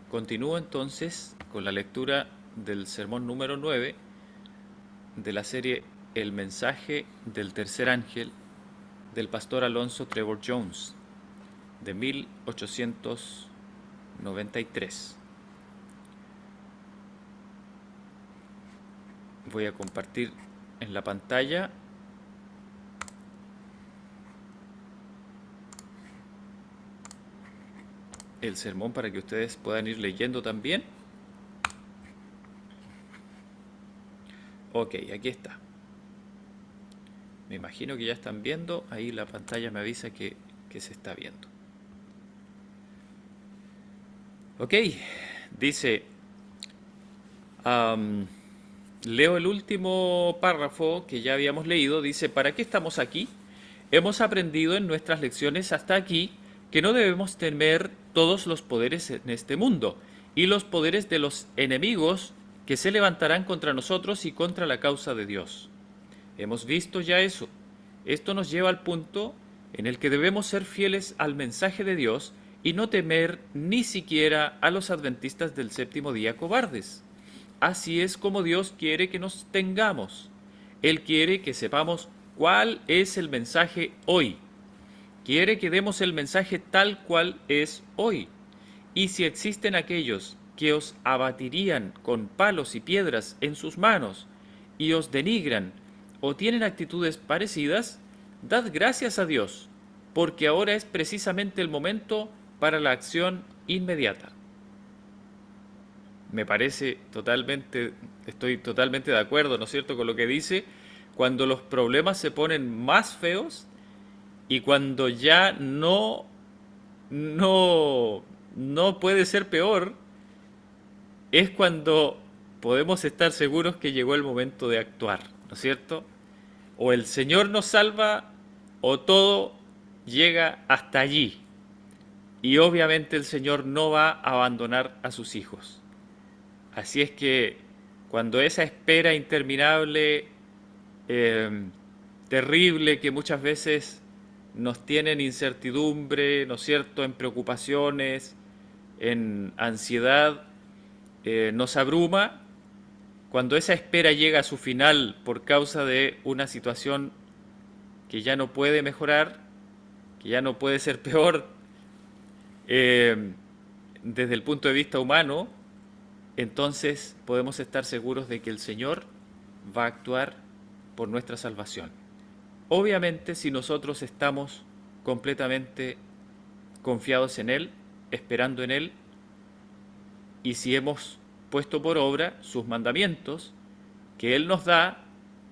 Continúo entonces con la lectura del sermón número 9 de la serie El mensaje del tercer ángel del pastor Alonzo Trevor Jones de 1893. Voy a compartir en la pantalla el sermón para que ustedes puedan ir leyendo también. Ok, aquí está. Me imagino que ya están viendo. Ahí la pantalla me avisa que se está viendo. Ok, dice, leo el último párrafo que ya habíamos leído. Dice, ¿para qué estamos aquí? Hemos aprendido en nuestras lecciones hasta aquí que no debemos temer todos los poderes en este mundo y los poderes de los enemigos que se levantarán contra nosotros y contra la causa de Dios. Hemos visto ya eso. Esto nos lleva al punto en el que debemos ser fieles al mensaje de Dios y no temer ni siquiera a los adventistas del séptimo día cobardes. Así es como Dios quiere que nos tengamos. Él quiere que sepamos cuál es el mensaje hoy. Quiere que demos el mensaje tal cual es hoy. Y si existen aquellos que os abatirían con palos y piedras en sus manos y os denigran o tienen actitudes parecidas, dad gracias a Dios, porque ahora es precisamente el momento para la acción inmediata. Me parece totalmente, estoy totalmente de acuerdo, ¿no es cierto?, con lo que dice. Cuando los problemas se ponen más feos y cuando ya no puede ser peor, es cuando podemos estar seguros que llegó el momento de actuar, ¿no es cierto? O el Señor nos salva o todo llega hasta allí. Y obviamente el Señor no va a abandonar a sus hijos. Así es que cuando esa espera interminable, eh, terrible, que muchas veces nos tiene en incertidumbre, ¿no es cierto?, en preocupaciones, en ansiedad, nos abruma, cuando esa espera llega a su final por causa de una situación que ya no puede mejorar, que ya no puede ser peor, eh, desde el punto de vista humano, entonces podemos estar seguros de que el Señor va a actuar por nuestra salvación. Obviamente, si nosotros estamos completamente confiados en Él, esperando en Él, y si hemos puesto por obra sus mandamientos que Él nos da,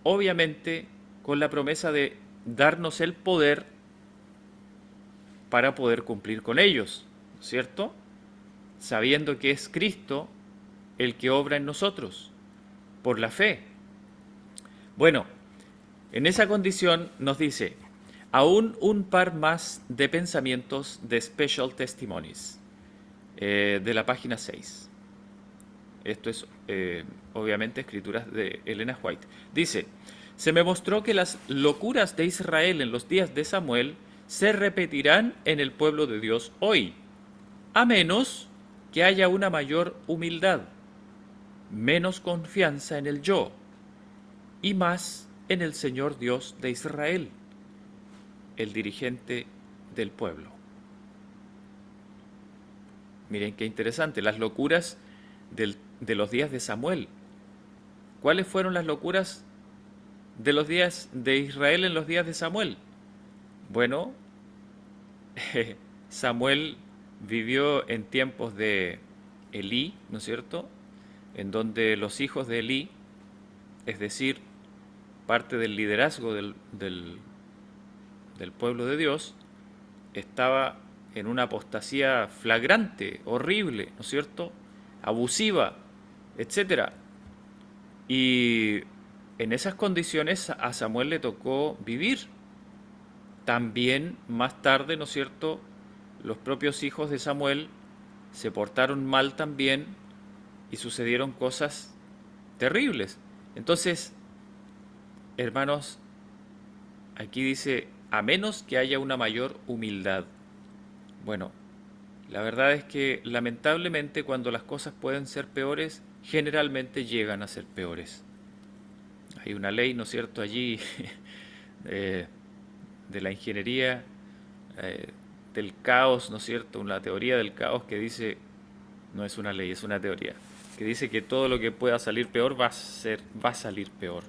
obviamente con la promesa de darnos el poder para poder cumplir con ellos, ¿cierto? Sabiendo que es Cristo el que obra en nosotros, por la fe. Bueno, en esa condición nos dice, aún un par más de pensamientos de Special Testimonies, de la página 6. Esto es obviamente escrituras de Elena White. Dice, se me mostró que las locuras de Israel en los días de Samuel se repetirán en el pueblo de Dios hoy, a menos que haya una mayor humildad, menos confianza en el yo y más en el Señor Dios de Israel, el dirigente del pueblo. Miren qué interesante, las locuras de los días de Samuel. ¿Cuáles fueron las locuras de los días de Israel en los días de Samuel? Bueno, Samuel vivió en tiempos de Elí, ¿no es cierto?, en donde los hijos de Elí, es decir, parte del liderazgo del pueblo de Dios, estaba en una apostasía flagrante, horrible, ¿no es cierto?, abusiva, etcétera. Y en esas condiciones a Samuel le tocó vivir. También más tarde, ¿no es cierto?, los propios hijos de Samuel se portaron mal también y sucedieron cosas terribles. Entonces, hermanos, aquí dice, a menos que haya una mayor humildad. Bueno, La verdad es que lamentablemente cuando las cosas pueden ser peores, generalmente llegan a ser peores. Hay una ley, ¿no es cierto?, allí eh, de la ingeniería, eh, del caos, ¿no es cierto?, una teoría del caos que dice, no es una ley, es una teoría, que dice que todo lo que pueda salir peor va a salir peor.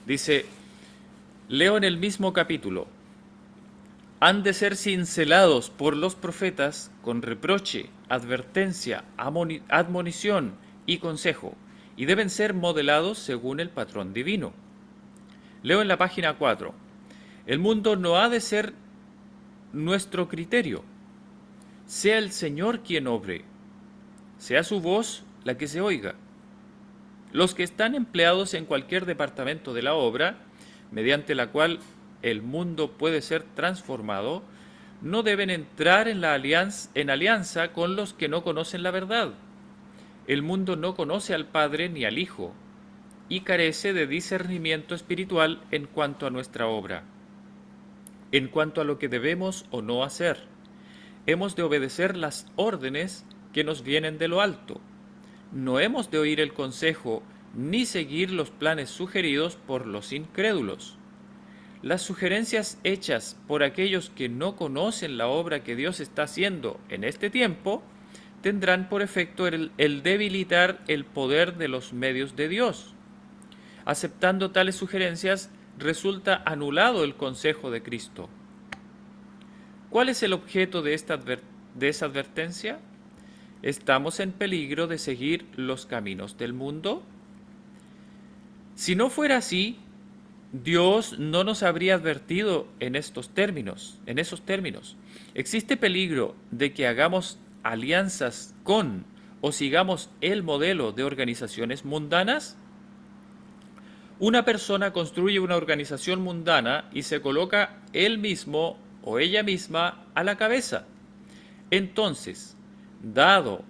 Dice, leo en el mismo capítulo, han de ser cincelados por los profetas con reproche, advertencia, admonición y consejo, y deben ser modelados según el patrón divino. Leo en la página 4. El mundo no ha de ser nuestro criterio, sea el Señor quien obre, sea su voz la que se oiga. Los que están empleados en cualquier departamento de la obra, mediante la cual el mundo puede ser transformado, no deben entrar en alianza con los que no conocen la verdad. El mundo no conoce al Padre ni al Hijo, y carece de discernimiento espiritual en cuanto a nuestra obra, en cuanto a lo que debemos o no hacer. Hemos de obedecer las órdenes que nos vienen de lo alto. No hemos de oír el consejo ni seguir los planes sugeridos por los incrédulos. Las sugerencias hechas por aquellos que no conocen la obra que Dios está haciendo en este tiempo tendrán por efecto el debilitar el poder de los medios de Dios. Aceptando tales sugerencias, resulta anulado el consejo de Cristo. ¿Cuál es el objeto de esa advertencia? ¿Estamos en peligro de seguir los caminos del mundo? Si no fuera así, Dios no nos habría advertido en estos términos, en esos términos. ¿Existe peligro de que hagamos alianzas con o sigamos el modelo de organizaciones mundanas? Una persona construye una organización mundana y se coloca él mismo o ella misma a la cabeza. Entonces, dado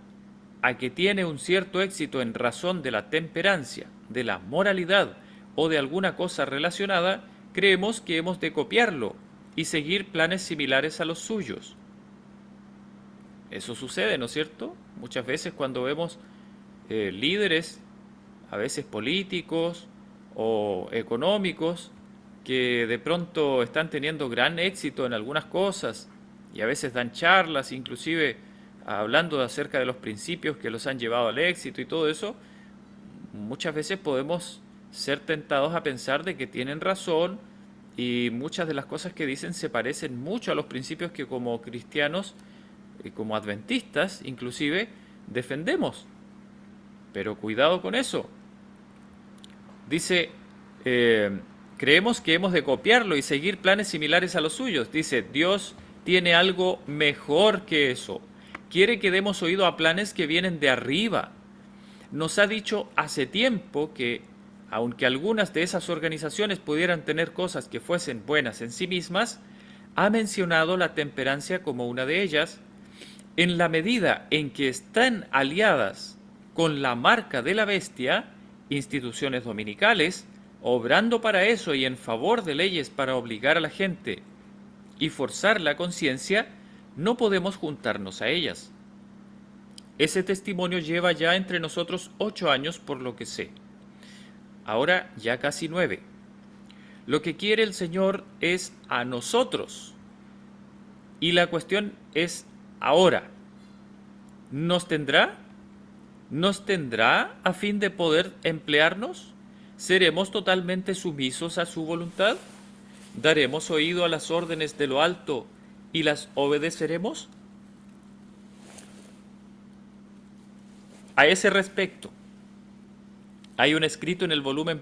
a que tiene un cierto éxito en razón de la temperancia, de la moralidad o de alguna cosa relacionada, creemos que hemos de copiarlo y seguir planes similares a los suyos. Eso sucede, ¿no es cierto? Muchas veces cuando vemos líderes, a veces políticos o económicos, que de pronto están teniendo gran éxito en algunas cosas y a veces dan charlas, inclusive hablando acerca de los principios que los han llevado al éxito y todo eso, muchas veces podemos ser tentados a pensar de que tienen razón y muchas de las cosas que dicen se parecen mucho a los principios que como cristianos, como adventistas inclusive, defendemos. Pero cuidado con eso. Dice, eh, creemos que hemos de copiarlo y seguir planes similares a los suyos. Dice, Dios tiene algo mejor que eso. Quiere que demos oído a planes que vienen de arriba. Nos ha dicho hace tiempo que, aunque algunas de esas organizaciones pudieran tener cosas que fuesen buenas en sí mismas, ha mencionado la temperancia como una de ellas, en la medida en que están aliadas con la marca de la bestia, instituciones dominicales, obrando para eso y en favor de leyes para obligar a la gente y forzar la conciencia, no podemos juntarnos a ellas. Ese testimonio lleva ya entre nosotros 8 años por lo que sé. Ahora ya casi 9. Lo que quiere el Señor es a nosotros. Y la cuestión es ahora. ¿Nos tendrá? ¿Nos tendrá a fin de poder emplearnos? ¿Seremos totalmente sumisos a su voluntad? ¿Daremos oído a las órdenes de lo alto y las obedeceremos? A ese respecto, hay un escrito en el volumen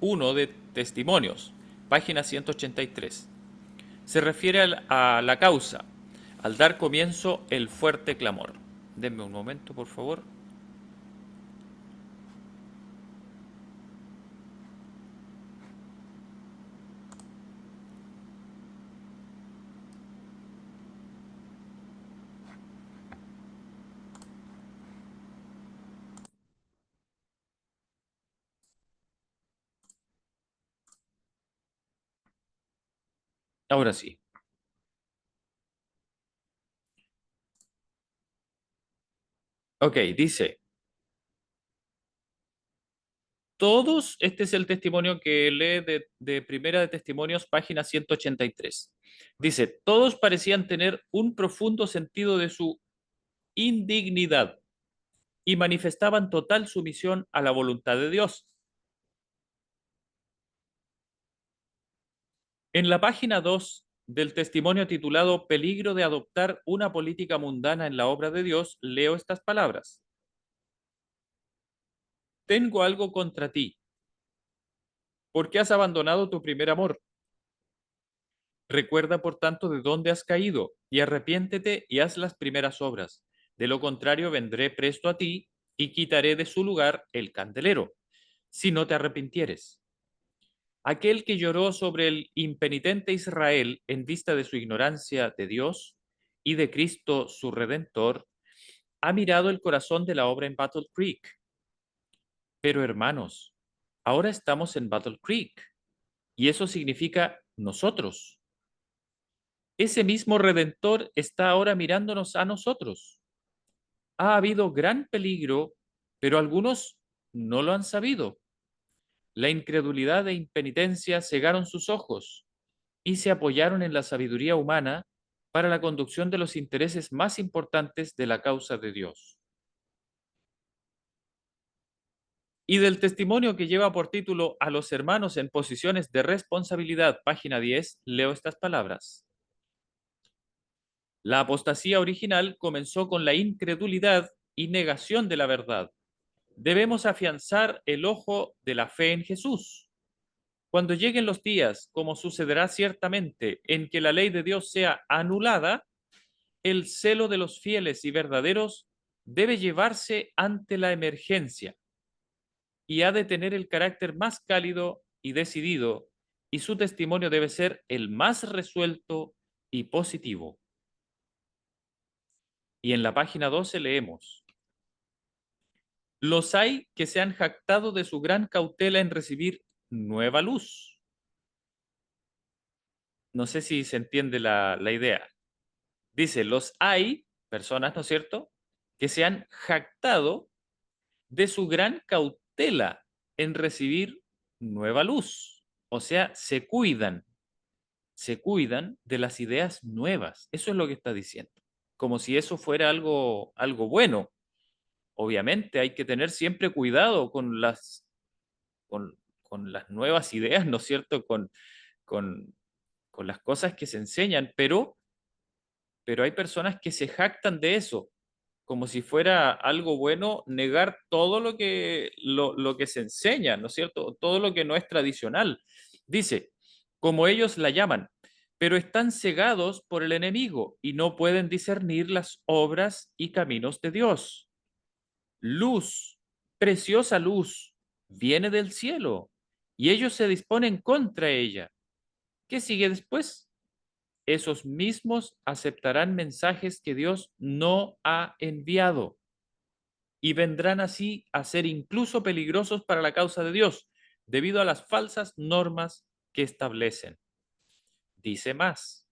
1 de Testimonios, página 183. Se refiere a la causa, al dar comienzo el fuerte clamor. Denme un momento, por favor. Ahora sí. Ok, dice, todos, este es el testimonio que lee de Primera de Testimonios, página 183. Dice, todos parecían tener un profundo sentido de su indignidad y manifestaban total sumisión a la voluntad de Dios. En la página 2 del testimonio titulado Peligro de adoptar una política mundana en la obra de Dios, leo estas palabras. Tengo algo contra ti, porque has abandonado tu primer amor. Recuerda, por tanto, de dónde has caído, y arrepiéntete y haz las primeras obras. De lo contrario, vendré presto a ti y quitaré de su lugar el candelero, si no te arrepintieres. Aquel que lloró sobre el impenitente Israel en vista de su ignorancia de Dios y de Cristo su Redentor, ha mirado el corazón de la obra en Battle Creek. Pero hermanos, ahora estamos en Battle Creek y eso significa nosotros. Ese mismo Redentor está ahora mirándonos a nosotros. Ha habido gran peligro, pero algunos no lo han sabido. La incredulidad e impenitencia cegaron sus ojos y se apoyaron en la sabiduría humana para la conducción de los intereses más importantes de la causa de Dios. Y del testimonio que lleva por título A los hermanos en posiciones de responsabilidad, página 10, leo estas palabras. La apostasía original comenzó con la incredulidad y negación de la verdad. Debemos afianzar el ojo de la fe en Jesús. Cuando lleguen los días, como sucederá ciertamente, en que la ley de Dios sea anulada, el celo de los fieles y verdaderos debe llevarse ante la emergencia y ha de tener el carácter más cálido y decidido, y su testimonio debe ser el más resuelto y positivo. Y en la página 12 leemos, los hay que se han jactado de su gran cautela en recibir nueva luz. No sé si se entiende la idea. Dice, los hay personas, ¿no es cierto?, que se han jactado de su gran cautela en recibir nueva luz. O sea, se cuidan de las ideas nuevas. Eso es lo que está diciendo. Como si eso fuera algo bueno. Obviamente hay que tener siempre cuidado con las nuevas ideas, ¿no es cierto? Con, con las cosas que se enseñan, pero hay personas que se jactan de eso, como si fuera algo bueno negar todo lo que se enseña, ¿no es cierto? Todo lo que no es tradicional. Dice, como ellos la llaman, pero están cegados por el enemigo y no pueden discernir las obras y caminos de Dios. Luz, preciosa luz, viene del cielo y ellos se disponen contra ella. ¿Qué sigue después? Esos mismos aceptarán mensajes que Dios no ha enviado y vendrán así a ser incluso peligrosos para la causa de Dios, debido a las falsas normas que establecen. Dice más,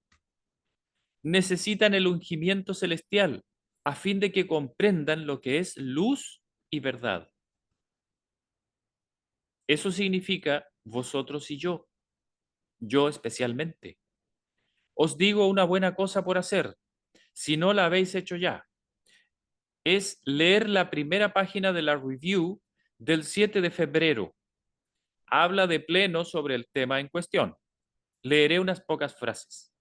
necesitan el ungimiento celestial a fin de que comprendan lo que es luz y verdad. Eso significa vosotros y yo especialmente. Os digo una buena cosa por hacer, si no la habéis hecho ya, es leer la primera página de la review del 7 de febrero. Habla de pleno sobre el tema en cuestión. Leeré unas pocas frases.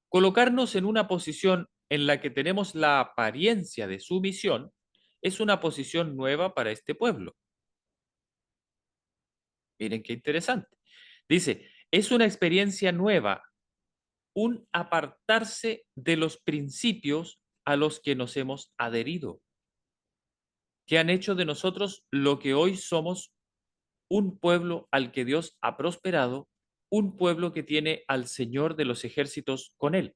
Colocarnos en una posición en la que tenemos la apariencia de sumisión es una posición nueva para este pueblo. Miren qué interesante. Dice, es una experiencia nueva, un apartarse de los principios a los que nos hemos adherido, que han hecho de nosotros lo que hoy somos, un pueblo al que Dios ha prosperado, un pueblo que tiene al Señor de los ejércitos con él.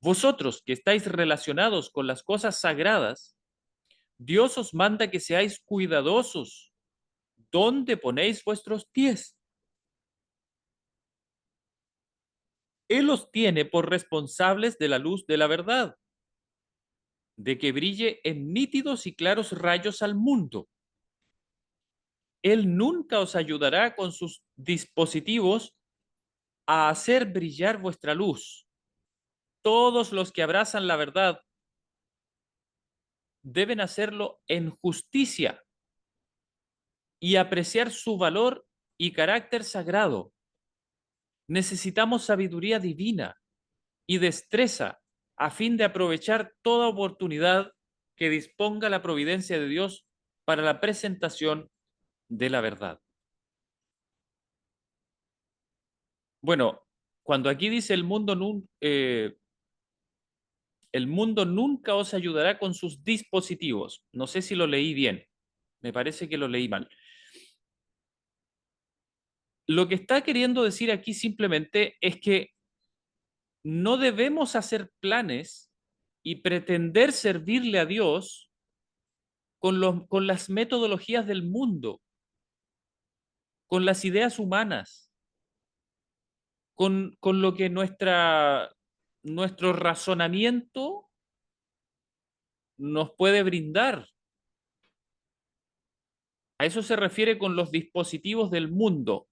Vosotros que estáis relacionados con las cosas sagradas, Dios os manda que seáis cuidadosos. ¿Dónde ponéis vuestros pies? Él os tiene por responsables de la luz de la verdad. de que brille en nítidos y claros rayos al mundo. Él nunca os ayudará con sus dispositivos a hacer brillar vuestra luz. Todos los que abrazan la verdad deben hacerlo en justicia y apreciar su valor y carácter sagrado. Necesitamos sabiduría divina y destreza a fin de aprovechar toda oportunidad que disponga la providencia de Dios para la presentación de la verdad. Bueno, cuando aquí dice el mundo nunca os ayudará con sus dispositivos. No sé si lo leí bien, me parece que lo leí mal. Lo que está queriendo decir aquí simplemente es que no debemos hacer planes y pretender servirle a Dios con las metodologías del mundo, con las ideas humanas, con lo que nuestro razonamiento nos puede brindar. A eso se refiere con los dispositivos del mundo,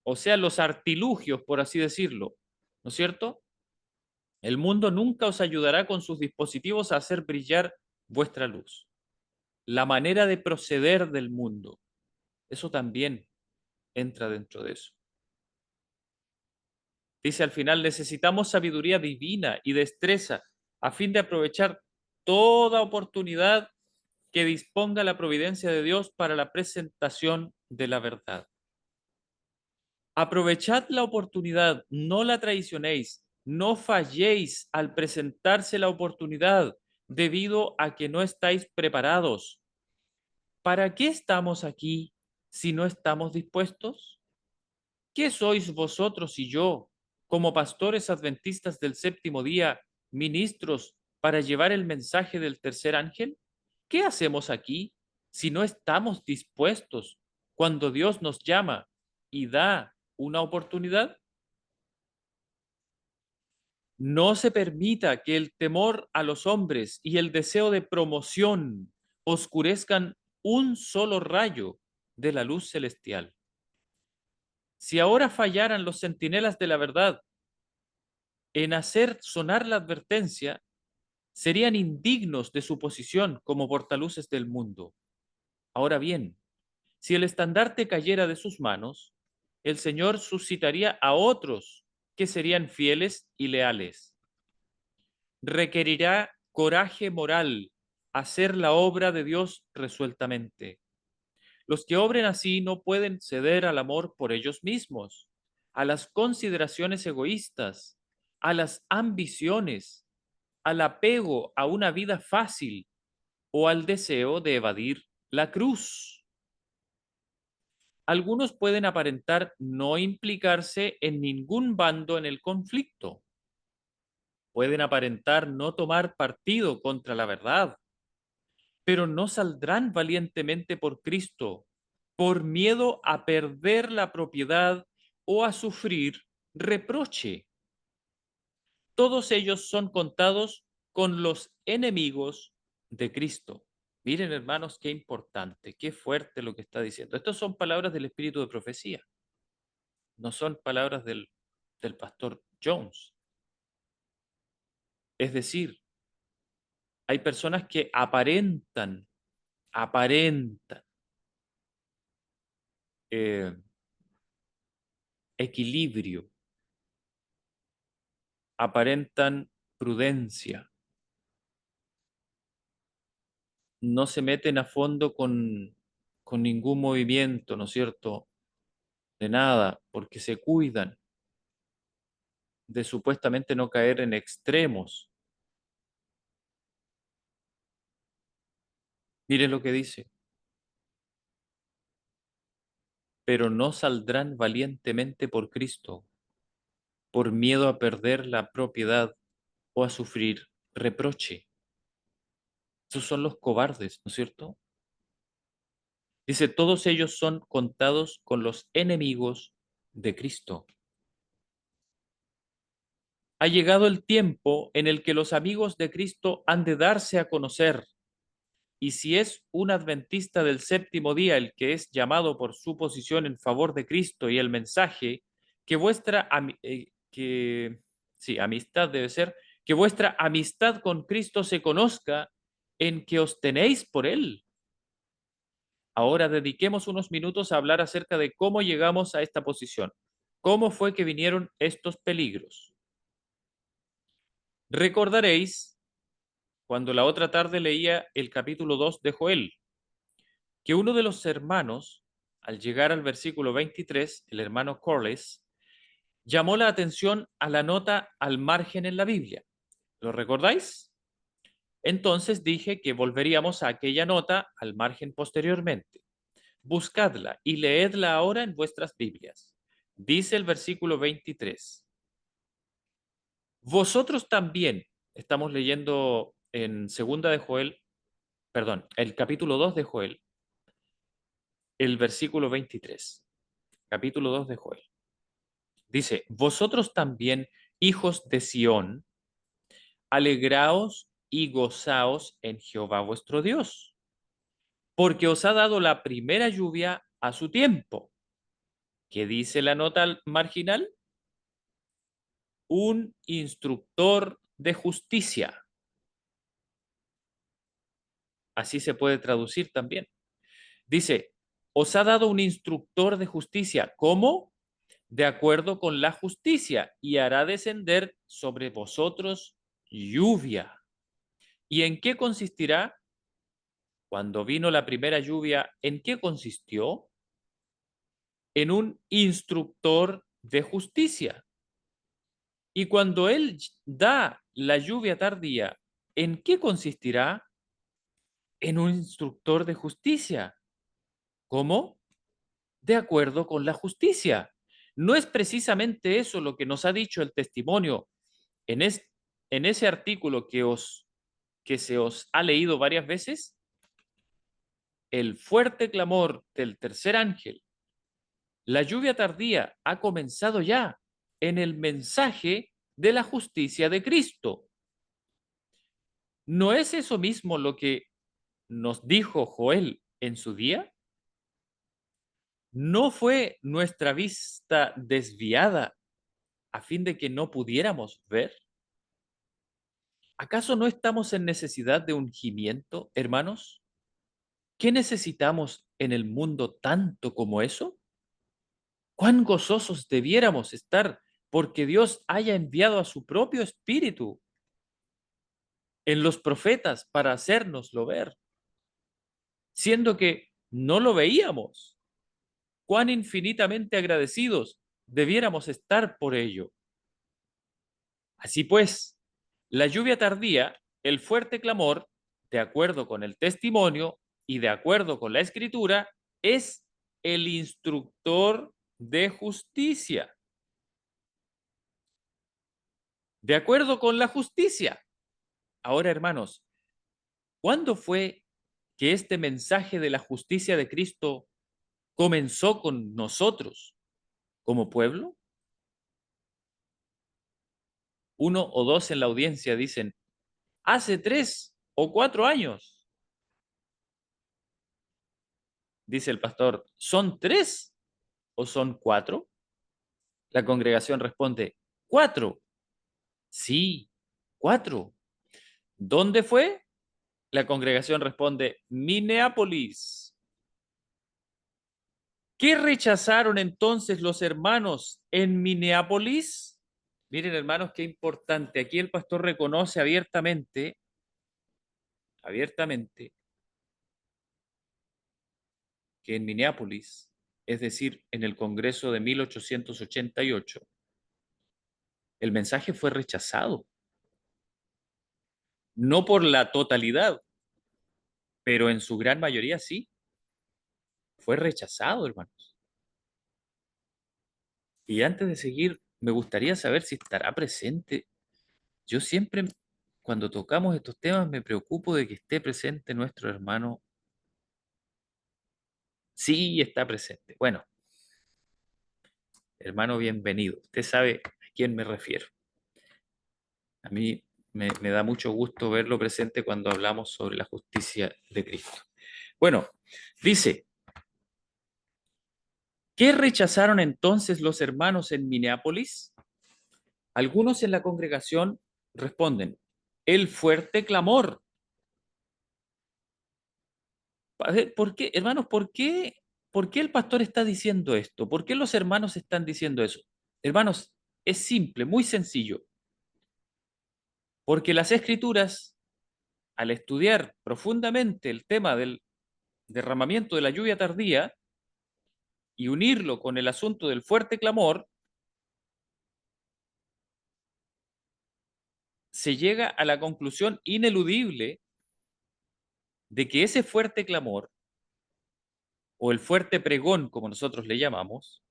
o sea, los artilugios, por así decirlo, ¿no es cierto? El mundo nunca os ayudará con sus dispositivos a hacer brillar vuestra luz. La manera de proceder del mundo, eso también entra dentro de eso. Dice al final, necesitamos sabiduría divina y destreza a fin de aprovechar toda oportunidad que disponga la providencia de Dios para la presentación de la verdad. Aprovechad la oportunidad, no la traicionéis, no falléis al presentarse la oportunidad debido a que no estáis preparados. ¿Para qué estamos aquí si no estamos dispuestos? ¿Qué sois vosotros y yo, como pastores adventistas del séptimo día, ministros para llevar el mensaje del tercer ángel? ¿Qué hacemos aquí si no estamos dispuestos cuando Dios nos llama y da una oportunidad? No se permita que el temor a los hombres y el deseo de promoción oscurezcan un solo rayo de la luz celestial. Si ahora fallaran los centinelas de la verdad en hacer sonar la advertencia, serían indignos de su posición como portaluces del mundo. Ahora bien, si el estandarte cayera de sus manos, el Señor suscitaría a otros que serían fieles y leales. Requerirá coraje moral hacer la obra de Dios resueltamente. Los que obren así no pueden ceder al amor por ellos mismos, a las consideraciones egoístas, a las ambiciones, al apego a una vida fácil o al deseo de evadir la cruz. Algunos pueden aparentar no implicarse en ningún bando en el conflicto. Pueden aparentar no tomar partido contra la verdad, pero no saldrán valientemente por Cristo, por miedo a perder la propiedad o a sufrir reproche. Todos ellos son contados con los enemigos de Cristo. Miren, hermanos, qué importante, qué fuerte lo que está diciendo. Estas son palabras del espíritu de profecía, no son palabras del pastor Jones. Es decir, hay personas que aparentan eh, equilibrio, aparentan prudencia, no se meten a fondo con ningún movimiento, ¿no es cierto? De nada, porque se cuidan de supuestamente no caer en extremos. Miren lo que dice, pero no saldrán valientemente por Cristo, por miedo a perder la propiedad o a sufrir reproche. Esos son los cobardes, ¿no es cierto? Dice, todos ellos son contados con los enemigos de Cristo. Ha llegado el tiempo en el que los amigos de Cristo han de darse a conocer. Y si es un adventista del séptimo día el que es llamado por su posición en favor de Cristo y el mensaje, que amistad debe ser, que vuestra amistad con Cristo se conozca en que os tenéis por Él. Ahora dediquemos unos minutos a hablar acerca de cómo llegamos a esta posición. ¿Cómo fue que vinieron estos peligros? Recordaréis, cuando la otra tarde leía el capítulo 2 de Joel, que uno de los hermanos, al llegar al versículo 23, el hermano Corliss, llamó la atención a la nota al margen en la Biblia. ¿Lo recordáis? Entonces dije que volveríamos a aquella nota al margen posteriormente. Buscadla y leedla ahora en vuestras Biblias. Dice el versículo 23. Vosotros también, estamos leyendo en segunda de Joel, perdón, el capítulo 2 de Joel, el versículo 23. Capítulo 2 de Joel. Dice, vosotros también, hijos de Sión, alegraos y gozaos en Jehová vuestro Dios, porque os ha dado la primera lluvia a su tiempo. ¿Qué dice la nota marginal? Un instructor de justicia. Así se puede traducir también. Dice, os ha dado un instructor de justicia. ¿Cómo? De acuerdo con la justicia, y hará descender sobre vosotros lluvia. ¿Y en qué consistirá? Cuando vino la primera lluvia, ¿en qué consistió? En un instructor de justicia. Y cuando Él da la lluvia tardía, ¿en qué consistirá? En un instructor de justicia. ¿Cómo? De acuerdo con la justicia. ¿No es precisamente eso lo que nos ha dicho el testimonio en, en ese artículo que se os ha leído varias veces? El fuerte clamor del tercer ángel. La lluvia tardía ha comenzado ya en el mensaje de la justicia de Cristo. ¿No es eso mismo lo que nos dijo Joel en su día? ¿No fue nuestra vista desviada a fin de que no pudiéramos ver? ¿Acaso no estamos en necesidad de ungimiento, hermanos? ¿Qué necesitamos en el mundo tanto como eso? ¿Cuán gozosos debiéramos estar porque Dios haya enviado a su propio Espíritu en los profetas para hacérnoslo ver, siendo que no lo veíamos? ¿Cuán infinitamente agradecidos debiéramos estar por ello? Así pues, la lluvia tardía, el fuerte clamor, de acuerdo con el testimonio y de acuerdo con la escritura, es el instructor de justicia. De acuerdo con la justicia. Ahora, hermanos, ¿cuándo fue que este mensaje de la justicia de Cristo comenzó con nosotros como pueblo? Uno o dos en la audiencia dicen, hace 3 o 4 años. Dice el pastor, ¿son 3 o son 4? La congregación responde, 4. Sí, 4. ¿Dónde fue? La congregación responde, Minneapolis. ¿Qué rechazaron entonces los hermanos en Minneapolis? Miren, hermanos, qué importante. Aquí el pastor reconoce abiertamente, que en Minneapolis, es decir, en el Congreso de 1888, el mensaje fue rechazado. No por la totalidad, pero en su gran mayoría sí, fue rechazado, hermanos. Y antes de seguir, me gustaría saber si estará presente. Yo siempre, cuando tocamos estos temas, me preocupo de que esté presente nuestro hermano. Sí, está presente. Bueno, hermano, bienvenido. Usted sabe a quién me refiero. A mí me da mucho gusto verlo presente cuando hablamos sobre la justicia de Cristo. Bueno, dice, ¿qué rechazaron entonces los hermanos en Minneapolis? Algunos en la congregación responden, el fuerte clamor. A ver, ¿por qué, hermanos, por qué el pastor está diciendo esto? ¿Por qué los hermanos están diciendo eso? Hermanos, es simple, muy sencillo. Porque las escrituras, al estudiar profundamente el tema del derramamiento de la lluvia tardía y unirlo con el asunto del fuerte clamor, se llega a la conclusión ineludible de que ese fuerte clamor, o el fuerte pregón, como nosotros le llamamos,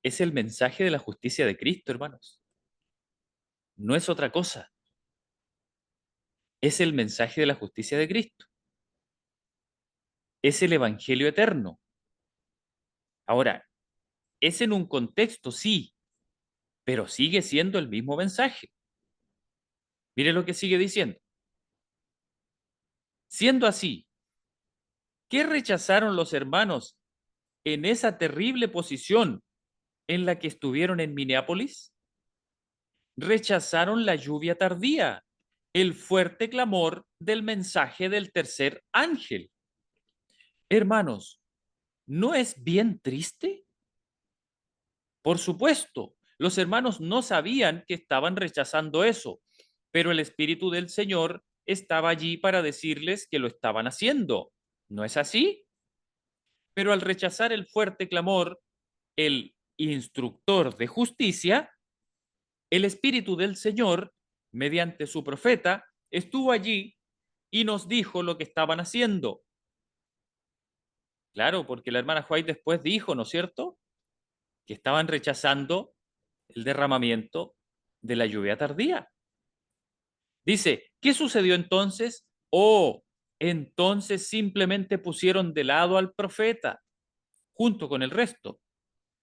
es el mensaje de la justicia de Cristo, hermanos. No es otra cosa. Es el mensaje de la justicia de Cristo. Es el Evangelio eterno. Ahora, es en un contexto, sí, pero sigue siendo el mismo mensaje. Mire lo que sigue diciendo. Siendo así, ¿qué rechazaron los hermanos en esa terrible posición en la que estuvieron en Minneapolis? Rechazaron la lluvia tardía, el fuerte clamor del mensaje del tercer ángel. Hermanos, ¿no es bien triste? Por supuesto, los hermanos no sabían que estaban rechazando eso, pero el Espíritu del Señor estaba allí para decirles que lo estaban haciendo. ¿No es así? Pero al rechazar el fuerte clamor, el instructor de justicia, el Espíritu del Señor, mediante su profeta, estuvo allí y nos dijo lo que estaban haciendo. Claro, porque la hermana White después dijo, ¿no es cierto?, que estaban rechazando el derramamiento de la lluvia tardía. Dice, ¿qué sucedió entonces? Oh, entonces simplemente pusieron de lado al profeta junto con el resto.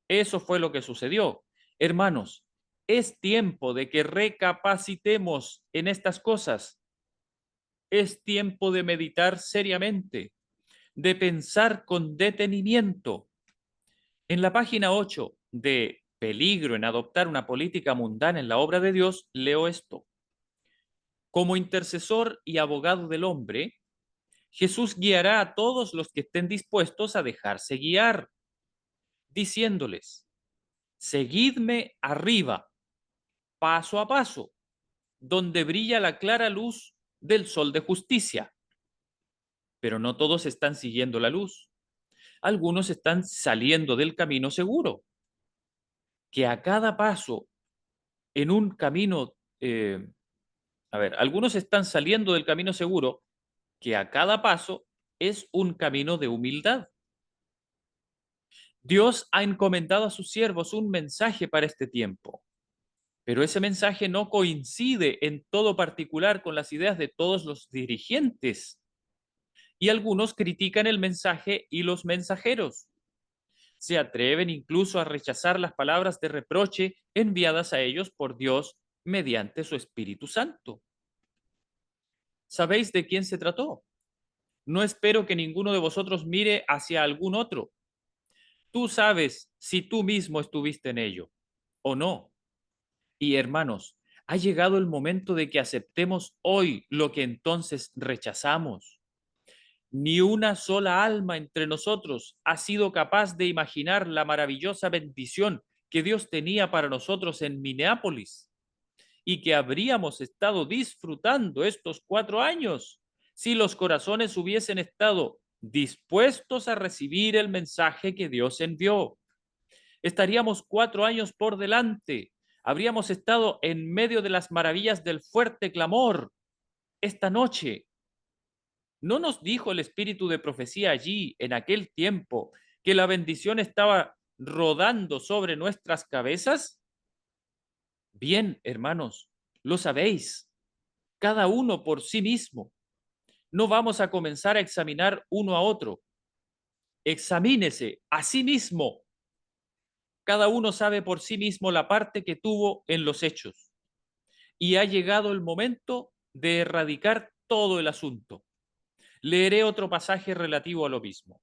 Eso fue lo que sucedió. Hermanos, es tiempo de que recapacitemos en estas cosas. Es tiempo de meditar seriamente, de pensar con detenimiento. En la página 8 de Peligro en adoptar una política mundana en la obra de Dios, leo esto. Como intercesor y abogado del hombre, Jesús guiará a todos los que estén dispuestos a dejarse guiar, diciéndoles, seguidme arriba, paso a paso, donde brilla la clara luz del sol de justicia. Pero no todos están siguiendo la luz. Algunos están saliendo del camino seguro, que a cada paso en un camino, algunos están saliendo del camino seguro, que a cada paso es un camino de humildad. Dios ha encomendado a sus siervos un mensaje para este tiempo, pero ese mensaje no coincide en todo particular con las ideas de todos los dirigentes, y algunos critican el mensaje y los mensajeros. Se atreven incluso a rechazar las palabras de reproche enviadas a ellos por Dios mediante su Espíritu Santo. ¿Sabéis de quién se trató? No espero que ninguno de vosotros mire hacia algún otro. Tú sabes si tú mismo estuviste en ello o no. Y hermanos, ha llegado el momento de que aceptemos hoy lo que entonces rechazamos. Ni una sola alma entre nosotros ha sido capaz de imaginar la maravillosa bendición que Dios tenía para nosotros en Minneapolis y que habríamos estado disfrutando estos 4 años si los corazones hubiesen estado dispuestos a recibir el mensaje que Dios envió. Estaríamos 4 años por delante. Habríamos estado en medio de las maravillas del fuerte clamor. Esta noche, ¿no nos dijo el espíritu de profecía allí, en aquel tiempo, que la bendición estaba rodando sobre nuestras cabezas? Bien, hermanos, lo sabéis, cada uno por sí mismo. No vamos a comenzar a examinar uno a otro. Examínese a sí mismo. Cada uno sabe por sí mismo la parte que tuvo en los hechos. Y ha llegado el momento de erradicar todo el asunto. Leeré otro pasaje relativo a lo mismo.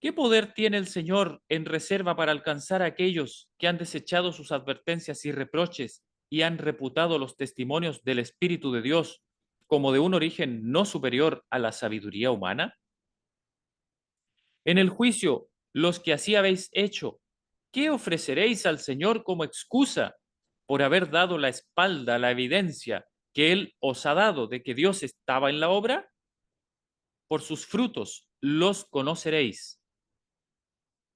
¿Qué poder tiene el Señor en reserva para alcanzar a aquellos que han desechado sus advertencias y reproches y han reputado los testimonios del Espíritu de Dios como de un origen no superior a la sabiduría humana? En el juicio, los que así habéis hecho, ¿qué ofreceréis al Señor como excusa por haber dado la espalda a la evidencia que Él os ha dado de que Dios estaba en la obra? Por sus frutos los conoceréis.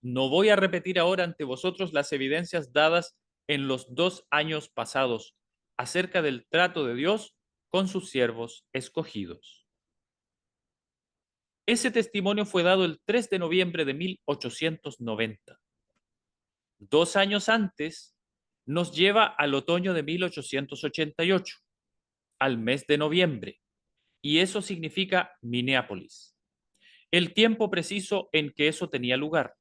No voy a repetir ahora ante vosotros las evidencias dadas en los 2 años pasados acerca del trato de Dios con sus siervos escogidos. Ese testimonio fue dado el 3 de noviembre de 1890. 2 años antes nos lleva al otoño de 1888, al mes de noviembre, y eso significa Minneapolis. El tiempo preciso en que eso tenía lugar.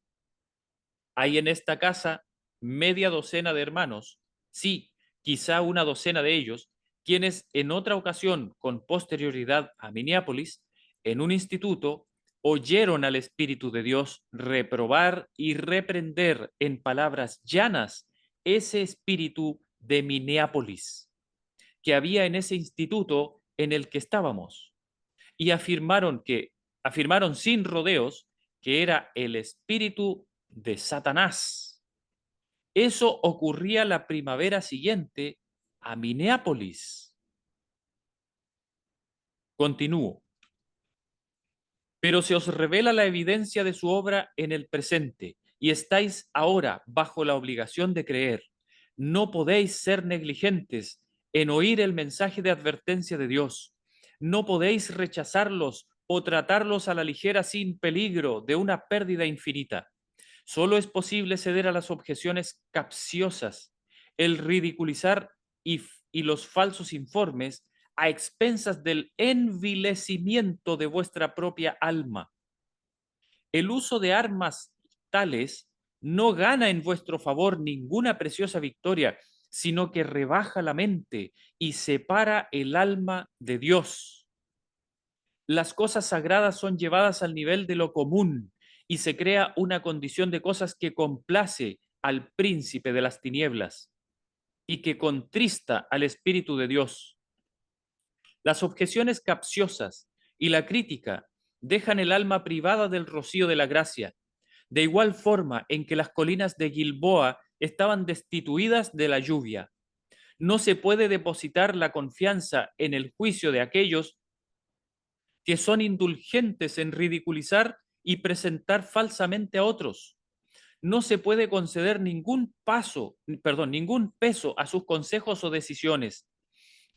Hay en esta casa media docena de hermanos, sí, quizá una docena de ellos, quienes en otra ocasión, con posterioridad a Minneapolis, en un instituto, oyeron al Espíritu de Dios reprobar y reprender en palabras llanas ese espíritu de Minneapolis que había en ese instituto en el que estábamos y afirmaron sin rodeos que era el espíritu de Satanás. Eso ocurría la primavera siguiente a Minneapolis. Continúo. Pero se os revela la evidencia de su obra en el presente y estáis ahora bajo la obligación de creer. No podéis ser negligentes en oír el mensaje de advertencia de Dios. No podéis rechazarlos o tratarlos a la ligera sin peligro de una pérdida infinita. Solo es posible ceder a las objeciones capciosas, el ridiculizar y los falsos informes a expensas del envilecimiento de vuestra propia alma. El uso de armas tales no gana en vuestro favor ninguna preciosa victoria, sino que rebaja la mente y separa el alma de Dios. Las cosas sagradas son llevadas al nivel de lo común y se crea una condición de cosas que complace al príncipe de las tinieblas y que contrista al Espíritu de Dios. Las objeciones capciosas y la crítica dejan el alma privada del rocío de la gracia, de igual forma en que las colinas de Gilboa estaban destituidas de la lluvia. No se puede depositar la confianza en el juicio de aquellos que son indulgentes en ridiculizar y presentar falsamente a otros. No se puede conceder ningún peso a sus consejos o decisiones.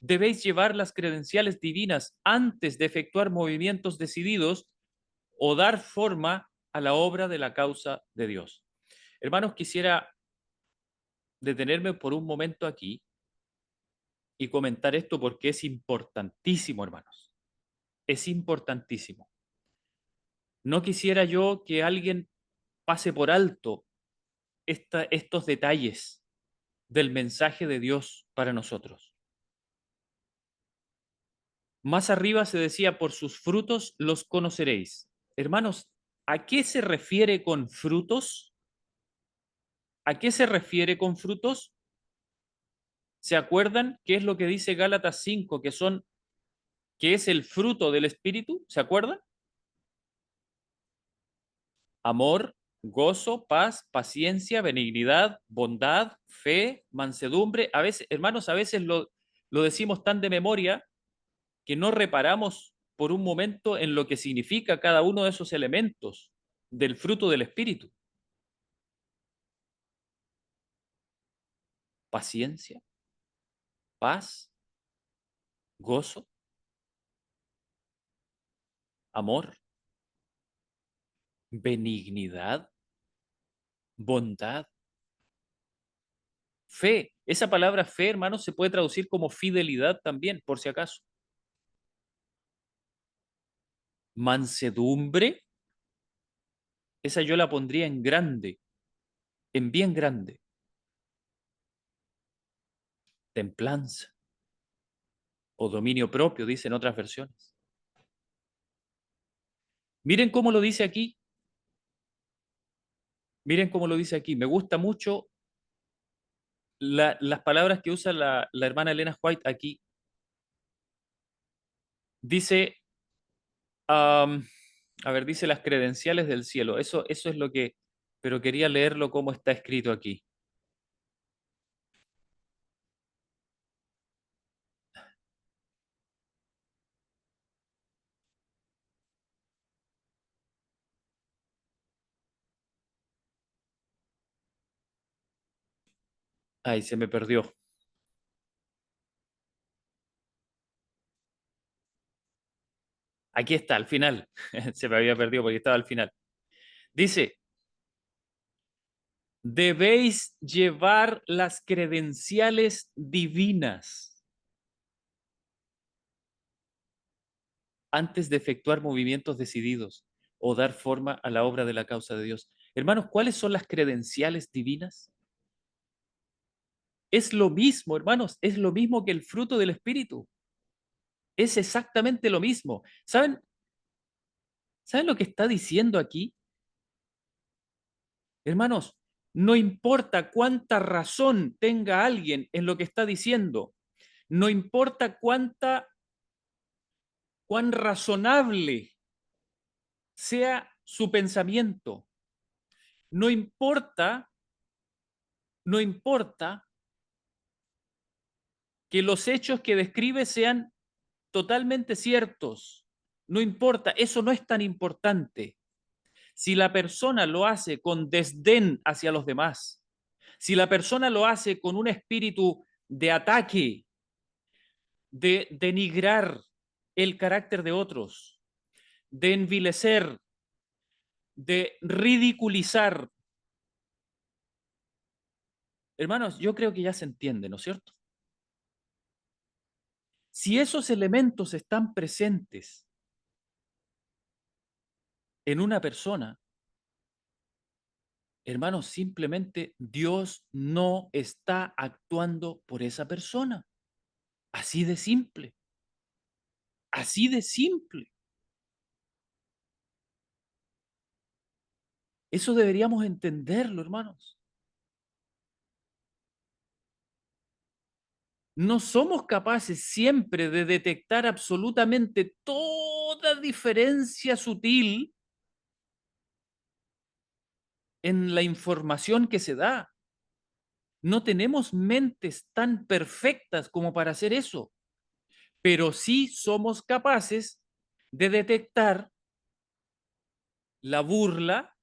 Debéis llevar las credenciales divinas antes de efectuar movimientos decididos o dar forma a la obra de la causa de Dios. Hermanos, quisiera detenerme por un momento aquí y comentar esto porque es importantísimo, hermanos. Es importantísimo. No quisiera yo que alguien pase por alto estos detalles del mensaje de Dios para nosotros. Más arriba se decía, por sus frutos los conoceréis. Hermanos, ¿a qué se refiere con frutos? ¿A qué se refiere con frutos? ¿Se acuerdan qué es lo que dice Gálatas 5, que es el fruto del Espíritu? ¿Se acuerdan? Amor, gozo, paz, paciencia, benignidad, bondad, fe, mansedumbre. A veces, hermanos, a veces lo decimos tan de memoria que no reparamos por un momento en lo que significa cada uno de esos elementos del fruto del Espíritu. Paciencia, paz, gozo, amor, benignidad, bondad, fe. Esa palabra fe, hermanos, se puede traducir como fidelidad también, por si acaso. Mansedumbre, esa yo la pondría en grande. en bien grande, templanza o dominio propio, dicen otras versiones. Miren cómo lo dice aquí, miren cómo lo dice aquí. Me gusta mucho las palabras que usa la hermana Elena White aquí. Dice, um, a ver, dice las credenciales del cielo. Eso es lo que, pero quería leerlo como está escrito aquí. Ay, se me perdió. Aquí está, al final. Se me había perdido porque estaba al final. Dice, debéis llevar las credenciales divinas antes de efectuar movimientos decididos o dar forma a la obra de la causa de Dios. Hermanos, ¿cuáles son las credenciales divinas? Es lo mismo, hermanos, es lo mismo que el fruto del Espíritu. Es exactamente lo mismo. ¿Saben lo que está diciendo aquí? Hermanos, no importa cuánta razón tenga alguien en lo que está diciendo, no importa cuán razonable sea su pensamiento, no importa, no importa que los hechos que describe sean totalmente ciertos, no importa, eso no es tan importante. Si la persona lo hace con desdén hacia los demás, si la persona lo hace con un espíritu de ataque, de denigrar el carácter de otros, de envilecer, de ridiculizar, hermanos, yo creo que ya se entiende, ¿no es cierto? Si esos elementos están presentes en una persona, hermanos, simplemente Dios no está actuando por esa persona. Así de simple, así de simple. Eso deberíamos entenderlo, hermanos. No somos capaces siempre de detectar absolutamente toda diferencia sutil en la información que se da. No tenemos mentes tan perfectas como para hacer eso, pero sí somos capaces de detectar la burla,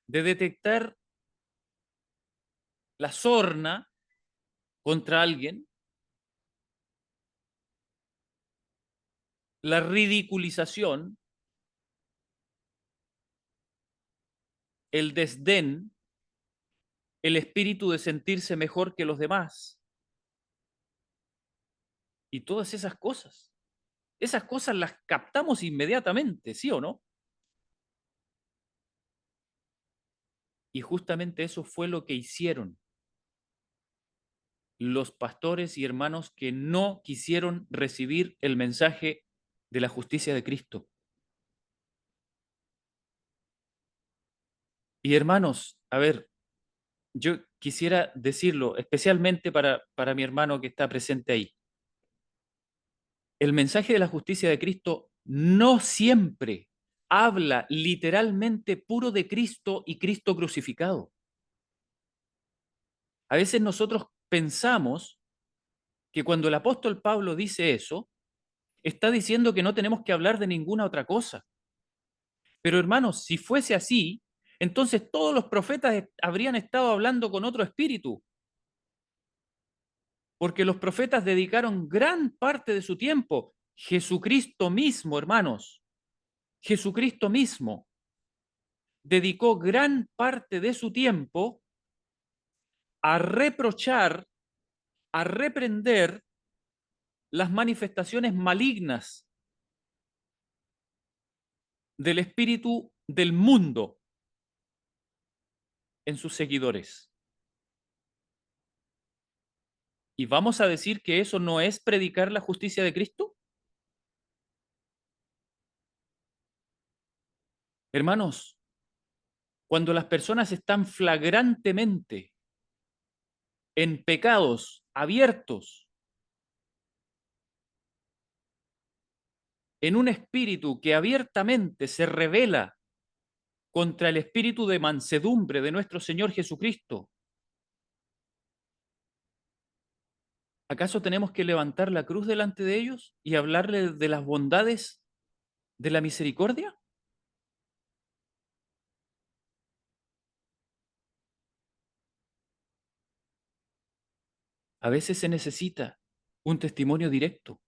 de detectar la sorna contra alguien, la ridiculización, el desdén, el espíritu de sentirse mejor que los demás y todas esas cosas. Esas cosas las captamos inmediatamente, ¿sí o no? Y justamente eso fue lo que hicieron los pastores y hermanos que no quisieron recibir el mensaje de la justicia de Cristo. Y hermanos, a ver, yo quisiera decirlo especialmente para mi hermano que está presente ahí. El mensaje de la justicia de Cristo no siempre habla literalmente puro de Cristo y Cristo crucificado. A veces nosotros pensamos que cuando el apóstol Pablo dice eso, está diciendo que no tenemos que hablar de ninguna otra cosa. Pero hermanos, si fuese así, entonces todos los profetas habrían estado hablando con otro espíritu, porque los profetas dedicaron gran parte de su tiempo, Jesucristo mismo, hermanos, Jesucristo mismo dedicó gran parte de su tiempo a reprochar, a reprender las manifestaciones malignas del espíritu del mundo en sus seguidores. ¿Y vamos a decir que eso no es predicar la justicia de Cristo? Hermanos, cuando las personas están flagrantemente en pecados abiertos, en un espíritu que abiertamente se revela contra el espíritu de mansedumbre de nuestro Señor Jesucristo, ¿acaso tenemos que levantar la cruz delante de ellos y hablarles de las bondades de la misericordia? A veces se necesita un testimonio directo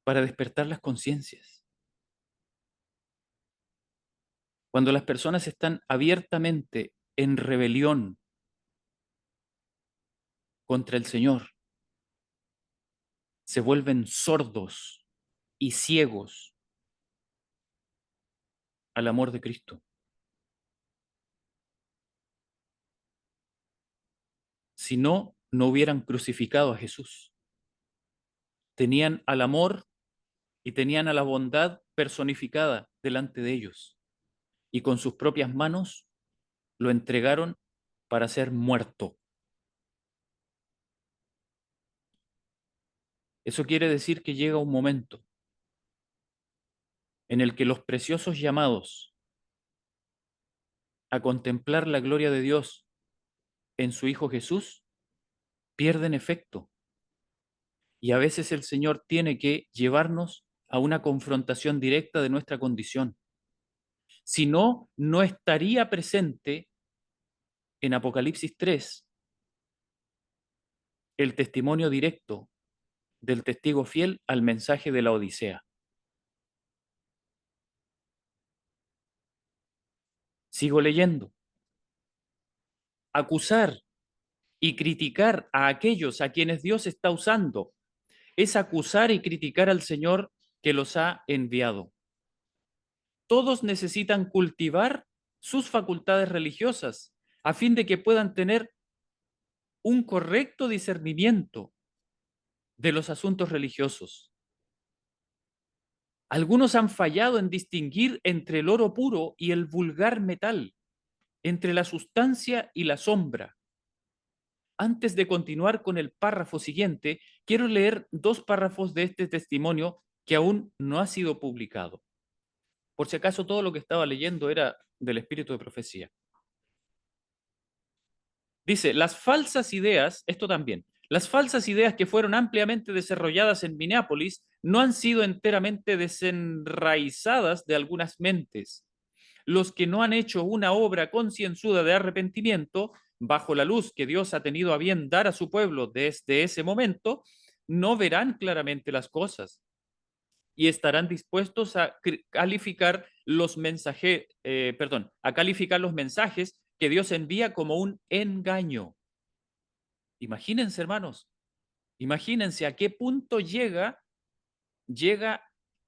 para despertar las conciencias. Cuando las personas están abiertamente en rebelión contra el Señor, se vuelven sordos y ciegos al amor de Cristo. Si no, no hubieran crucificado a Jesús. Tenían al amor y tenían a la bondad personificada delante de ellos. Y con sus propias manos lo entregaron para ser muerto. Eso quiere decir que llega un momento en el que los preciosos llamados a contemplar la gloria de Dios en su Hijo Jesús pierden efecto. Y a veces el Señor tiene que llevarnos a una confrontación directa de nuestra condición. Si no, no estaría presente en Apocalipsis 3 el testimonio directo del testigo fiel al mensaje de la Odisea. Sigo leyendo. Acusar y criticar a aquellos a quienes Dios está usando es acusar y criticar al Señor que los ha enviado. Todos necesitan cultivar sus facultades religiosas a fin de que puedan tener un correcto discernimiento de los asuntos religiosos. Algunos han fallado en distinguir entre el oro puro y el vulgar metal, entre la sustancia y la sombra. Antes de continuar con el párrafo siguiente, quiero leer dos párrafos de este testimonio que aún no ha sido publicado. Por si acaso todo lo que estaba leyendo era del espíritu de profecía. Dice, las falsas ideas, esto también, las falsas ideas que fueron ampliamente desarrolladas en Minneapolis no han sido enteramente desenraizadas de algunas mentes. Los que no han hecho una obra concienzuda de arrepentimiento, bajo la luz que Dios ha tenido a bien dar a su pueblo desde ese momento, no verán claramente las cosas y estarán dispuestos a calificar los mensajes, a calificar los mensajes que Dios envía como un engaño. Imagínense, hermanos, imagínense a qué punto llega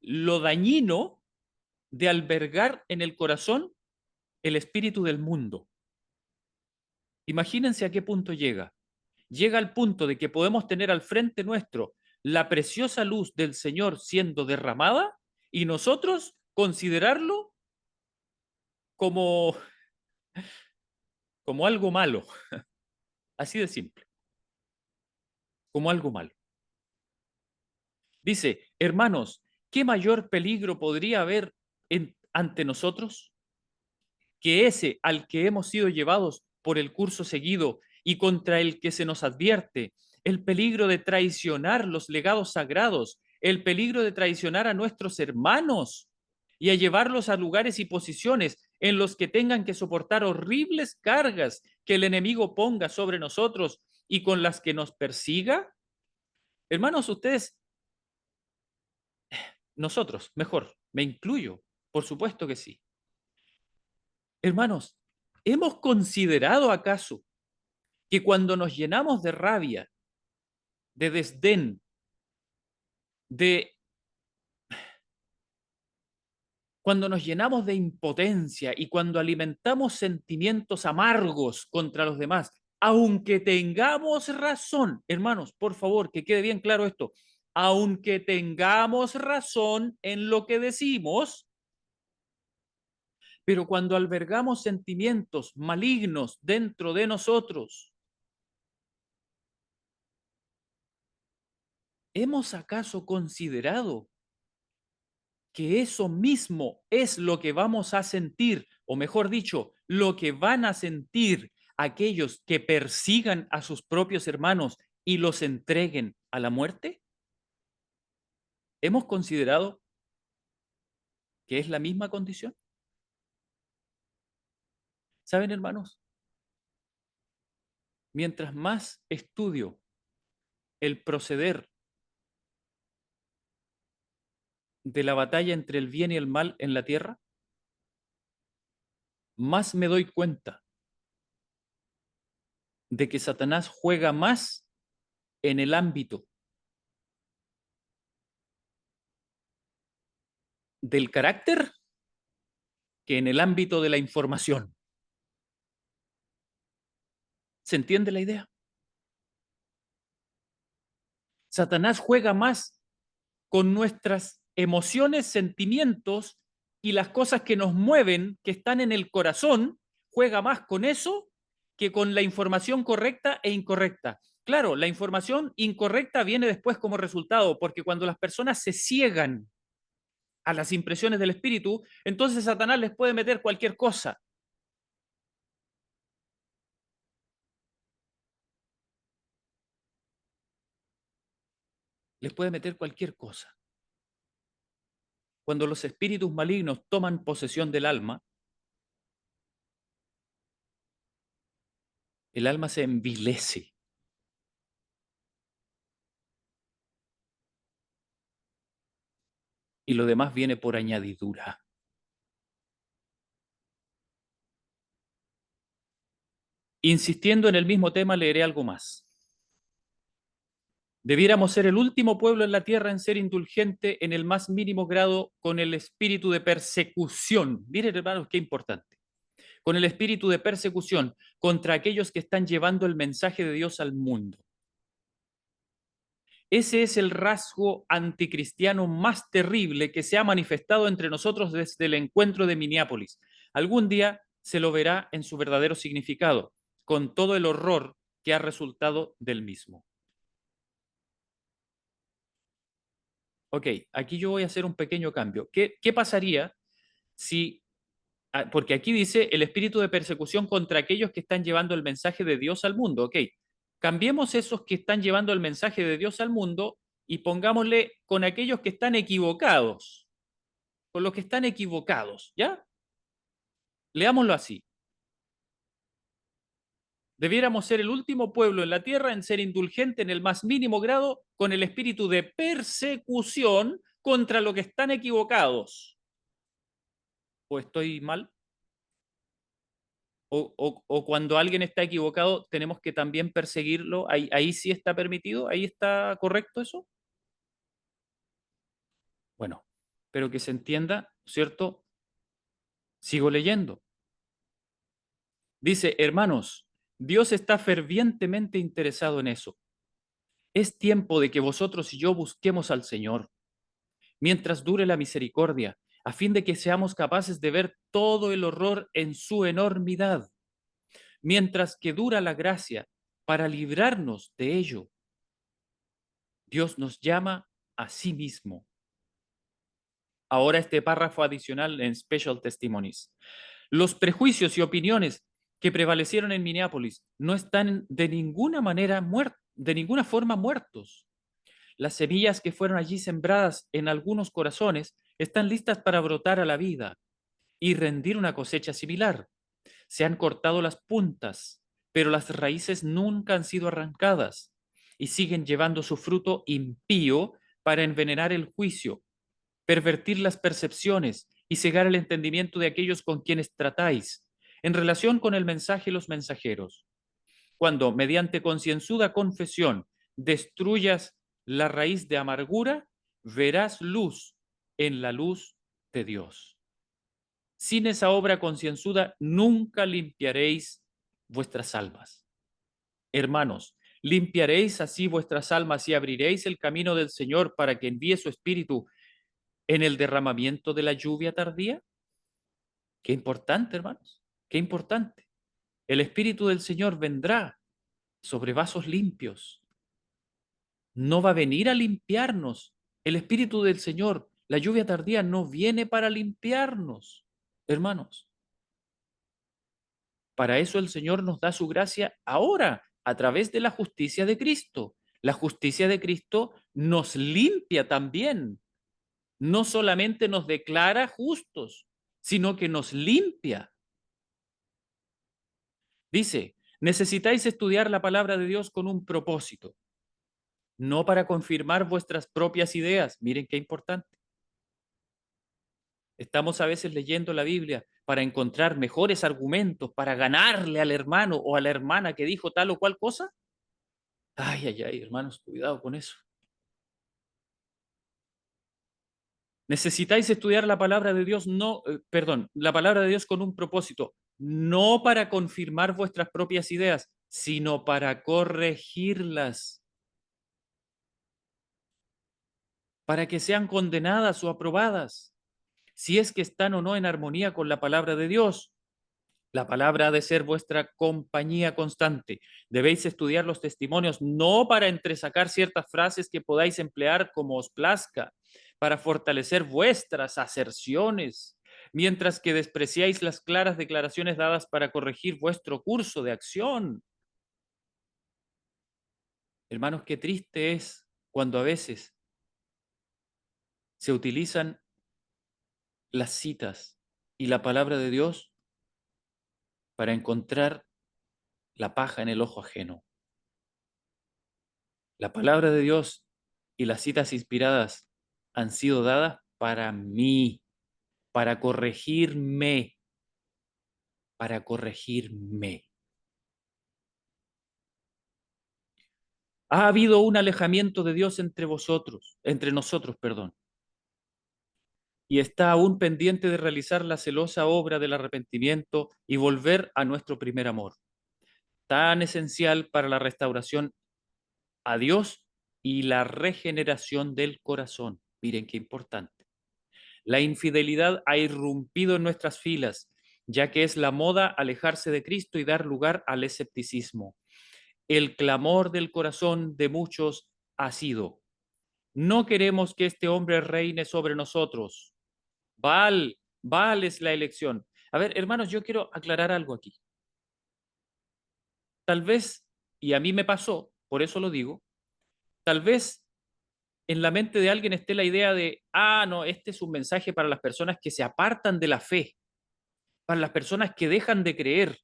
lo dañino de albergar en el corazón el espíritu del mundo. Imagínense a qué punto llega. Llega al punto de que podemos tener al frente nuestro la preciosa luz del Señor siendo derramada y nosotros considerarlo como, como algo malo, así de simple, como algo malo. Dice, hermanos, ¿qué mayor peligro podría haber ante nosotros que ese al que hemos sido llevados por el curso seguido y contra el que se nos advierte, el peligro de traicionar los legados sagrados, el peligro de traicionar a nuestros hermanos y a llevarlos a lugares y posiciones en los que tengan que soportar horribles cargas que el enemigo ponga sobre nosotros y con las que nos persiga? Hermanos, ustedes, nosotros, mejor, me incluyo, por supuesto que sí. Hermanos, ¿hemos considerado acaso que cuando nos llenamos de rabia, de desdén, de cuando nos llenamos de impotencia y cuando alimentamos sentimientos amargos contra los demás, aunque tengamos razón, hermanos, por favor, que quede bien claro esto, aunque tengamos razón en lo que decimos, pero cuando albergamos sentimientos malignos dentro de nosotros, ¿hemos acaso considerado que eso mismo es lo que vamos a sentir, o mejor dicho, lo que van a sentir aquellos que persigan a sus propios hermanos y los entreguen a la muerte? ¿Hemos considerado que es la misma condición? ¿Saben, hermanos? Mientras más estudio el proceder de la batalla entre el bien y el mal en la tierra, más me doy cuenta de que Satanás juega más en el ámbito del carácter que en el ámbito de la información. ¿Se entiende la idea? Satanás juega más con nuestras emociones, sentimientos y las cosas que nos mueven, que están en el corazón, juega más con eso que con la información correcta e incorrecta. Claro, la información incorrecta viene después como resultado, porque cuando las personas se ciegan a las impresiones del espíritu, entonces Satanás les puede meter cualquier cosa. Les puede meter cualquier cosa. Cuando los espíritus malignos toman posesión del alma, el alma se envilece. Y lo demás viene por añadidura. Insistiendo en el mismo tema, leeré algo más. Debiéramos ser el último pueblo en la tierra en ser indulgente en el más mínimo grado con el espíritu de persecución. Miren, hermanos, qué importante. Con el espíritu de persecución contra aquellos que están llevando el mensaje de Dios al mundo. Ese es el rasgo anticristiano más terrible que se ha manifestado entre nosotros desde el encuentro de Minneapolis. Algún día se lo verá en su verdadero significado, con todo el horror que ha resultado del mismo. Ok, aquí yo voy a hacer un pequeño cambio. ¿Qué pasaría si, porque aquí dice el espíritu de persecución contra aquellos que están llevando el mensaje de Dios al mundo? Ok, cambiemos esos que están llevando el mensaje de Dios al mundo y pongámosle con aquellos que están equivocados, con los que están equivocados, ¿ya? Leámoslo así. Debiéramos ser el último pueblo en la tierra en ser indulgente en el más mínimo grado con el espíritu de persecución contra los que están equivocados. ¿O estoy mal? ¿O cuando alguien está equivocado tenemos que también perseguirlo? ¿Ahí sí está permitido? ¿Ahí está correcto eso? Bueno, pero que se entienda, ¿cierto? Sigo leyendo. Dice, hermanos, Dios está fervientemente interesado en eso. Es tiempo de que vosotros y yo busquemos al Señor, mientras dure la misericordia, a fin de que seamos capaces de ver todo el horror en su enormidad, mientras que dura la gracia para librarnos de ello. Dios nos llama a sí mismo. Ahora este párrafo adicional en Special Testimonies. Los prejuicios y opiniones que prevalecieron en Minneapolis no están de ninguna manera de ninguna forma muertos. Las semillas que fueron allí sembradas en algunos corazones están listas para brotar a la vida y rendir una cosecha similar. Se han cortado las puntas, pero las raíces nunca han sido arrancadas y siguen llevando su fruto impío para envenenar el juicio, pervertir las percepciones y cegar el entendimiento de aquellos con quienes tratáis en relación con el mensaje y los mensajeros. Cuando, mediante concienzuda confesión, destruyas la raíz de amargura, verás luz en la luz de Dios. Sin esa obra concienzuda nunca limpiaréis vuestras almas. Hermanos, limpiaréis así vuestras almas y abriréis el camino del Señor para que envíe su Espíritu en el derramamiento de la lluvia tardía. Qué importante, hermanos, qué importante. El Espíritu del Señor vendrá sobre vasos limpios. No va a venir a limpiarnos. El Espíritu del Señor, la lluvia tardía, no viene para limpiarnos, hermanos. Para eso el Señor nos da su gracia ahora, a través de la justicia de Cristo. La justicia de Cristo nos limpia también. No solamente nos declara justos, sino que nos limpia. Dice, necesitáis estudiar la palabra de Dios con un propósito, no para confirmar vuestras propias ideas. Miren qué importante. Estamos a veces leyendo la Biblia para encontrar mejores argumentos, para ganarle al hermano o a la hermana que dijo tal o cual cosa. Ay, ay, ay, hermanos, cuidado con eso. Necesitáis estudiar la palabra de Dios, no, perdón, la palabra de Dios con un propósito, no para confirmar vuestras propias ideas, sino para corregirlas, para que sean condenadas o aprobadas, si es que están o no en armonía con la palabra de Dios. La palabra ha de ser vuestra compañía constante. Debéis estudiar los testimonios no para entresacar ciertas frases que podáis emplear como os plazca, para fortalecer vuestras aserciones, mientras que despreciáis las claras declaraciones dadas para corregir vuestro curso de acción. Hermanos, qué triste es cuando a veces se utilizan las citas y la palabra de Dios para encontrar la paja en el ojo ajeno. La palabra de Dios y las citas inspiradas han sido dadas para mí, para corregirme, para corregirme. Ha habido un alejamiento de Dios entre vosotros, entre nosotros, perdón, y está aún pendiente de realizar la celosa obra del arrepentimiento y volver a nuestro primer amor, tan esencial para la restauración a Dios y la regeneración del corazón. Miren qué importante. La infidelidad ha irrumpido en nuestras filas, ya que es la moda alejarse de Cristo y dar lugar al escepticismo. El clamor del corazón de muchos ha sido: no queremos que este hombre reine sobre nosotros. Baal es la elección. A ver, hermanos, yo quiero aclarar algo aquí. Tal vez, y a mí me pasó, por eso lo digo, tal vez en la mente de alguien esté la idea de, no, este es un mensaje para las personas que se apartan de la fe, para las personas que dejan de creer.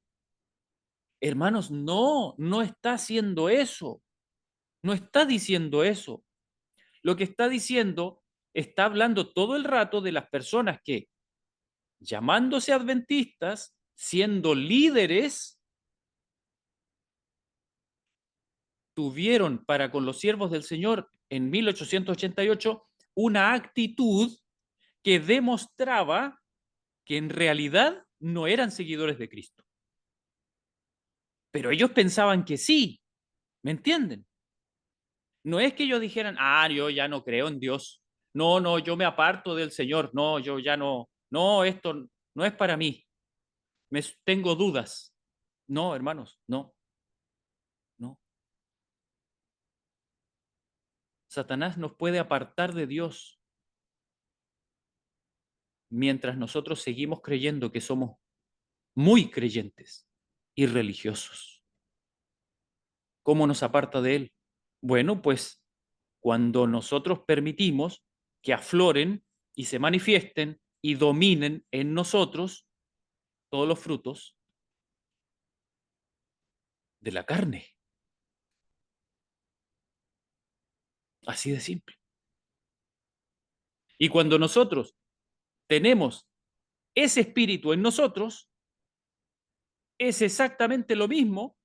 Hermanos, no, no está haciendo eso, no está diciendo eso. Lo que está diciendo, está hablando todo el rato de las personas que, llamándose adventistas, siendo líderes, tuvieron para con los siervos del Señor en 1888 una actitud que demostraba que en realidad no eran seguidores de Cristo. Pero ellos pensaban que sí, ¿me entienden? No es que ellos dijeran, yo ya no creo en Dios. No, no, yo me aparto del Señor. No, yo ya no. No, esto no es para mí. Tengo dudas. No, hermanos, no, no. Satanás nos puede apartar de Dios mientras nosotros seguimos creyendo que somos muy creyentes y religiosos. ¿Cómo nos aparta de Él? Bueno, pues cuando nosotros permitimos que afloren y se manifiesten y dominen en nosotros todos los frutos de la carne. Así de simple. Y cuando nosotros tenemos ese espíritu en nosotros, es exactamente lo mismo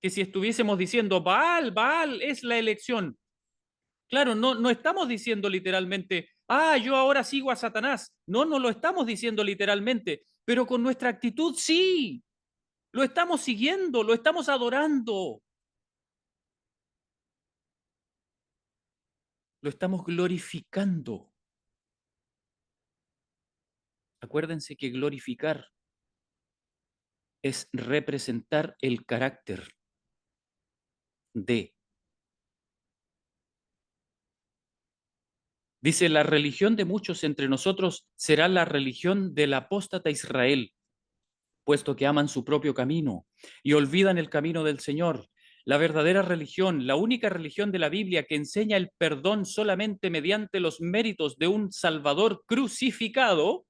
que si estuviésemos diciendo, Baal es la elección. Claro, no estamos diciendo literalmente, Ah, yo ahora sigo a Satanás. No, no lo estamos diciendo literalmente, pero con nuestra actitud sí. Lo estamos siguiendo, lo estamos adorando, lo estamos glorificando. Acuérdense que glorificar es representar el carácter de. Dice, la religión de muchos entre nosotros será la religión del apóstata Israel, puesto que aman su propio camino y olvidan el camino del Señor. La verdadera religión, la única religión de la Biblia que enseña el perdón solamente mediante los méritos de un Salvador crucificado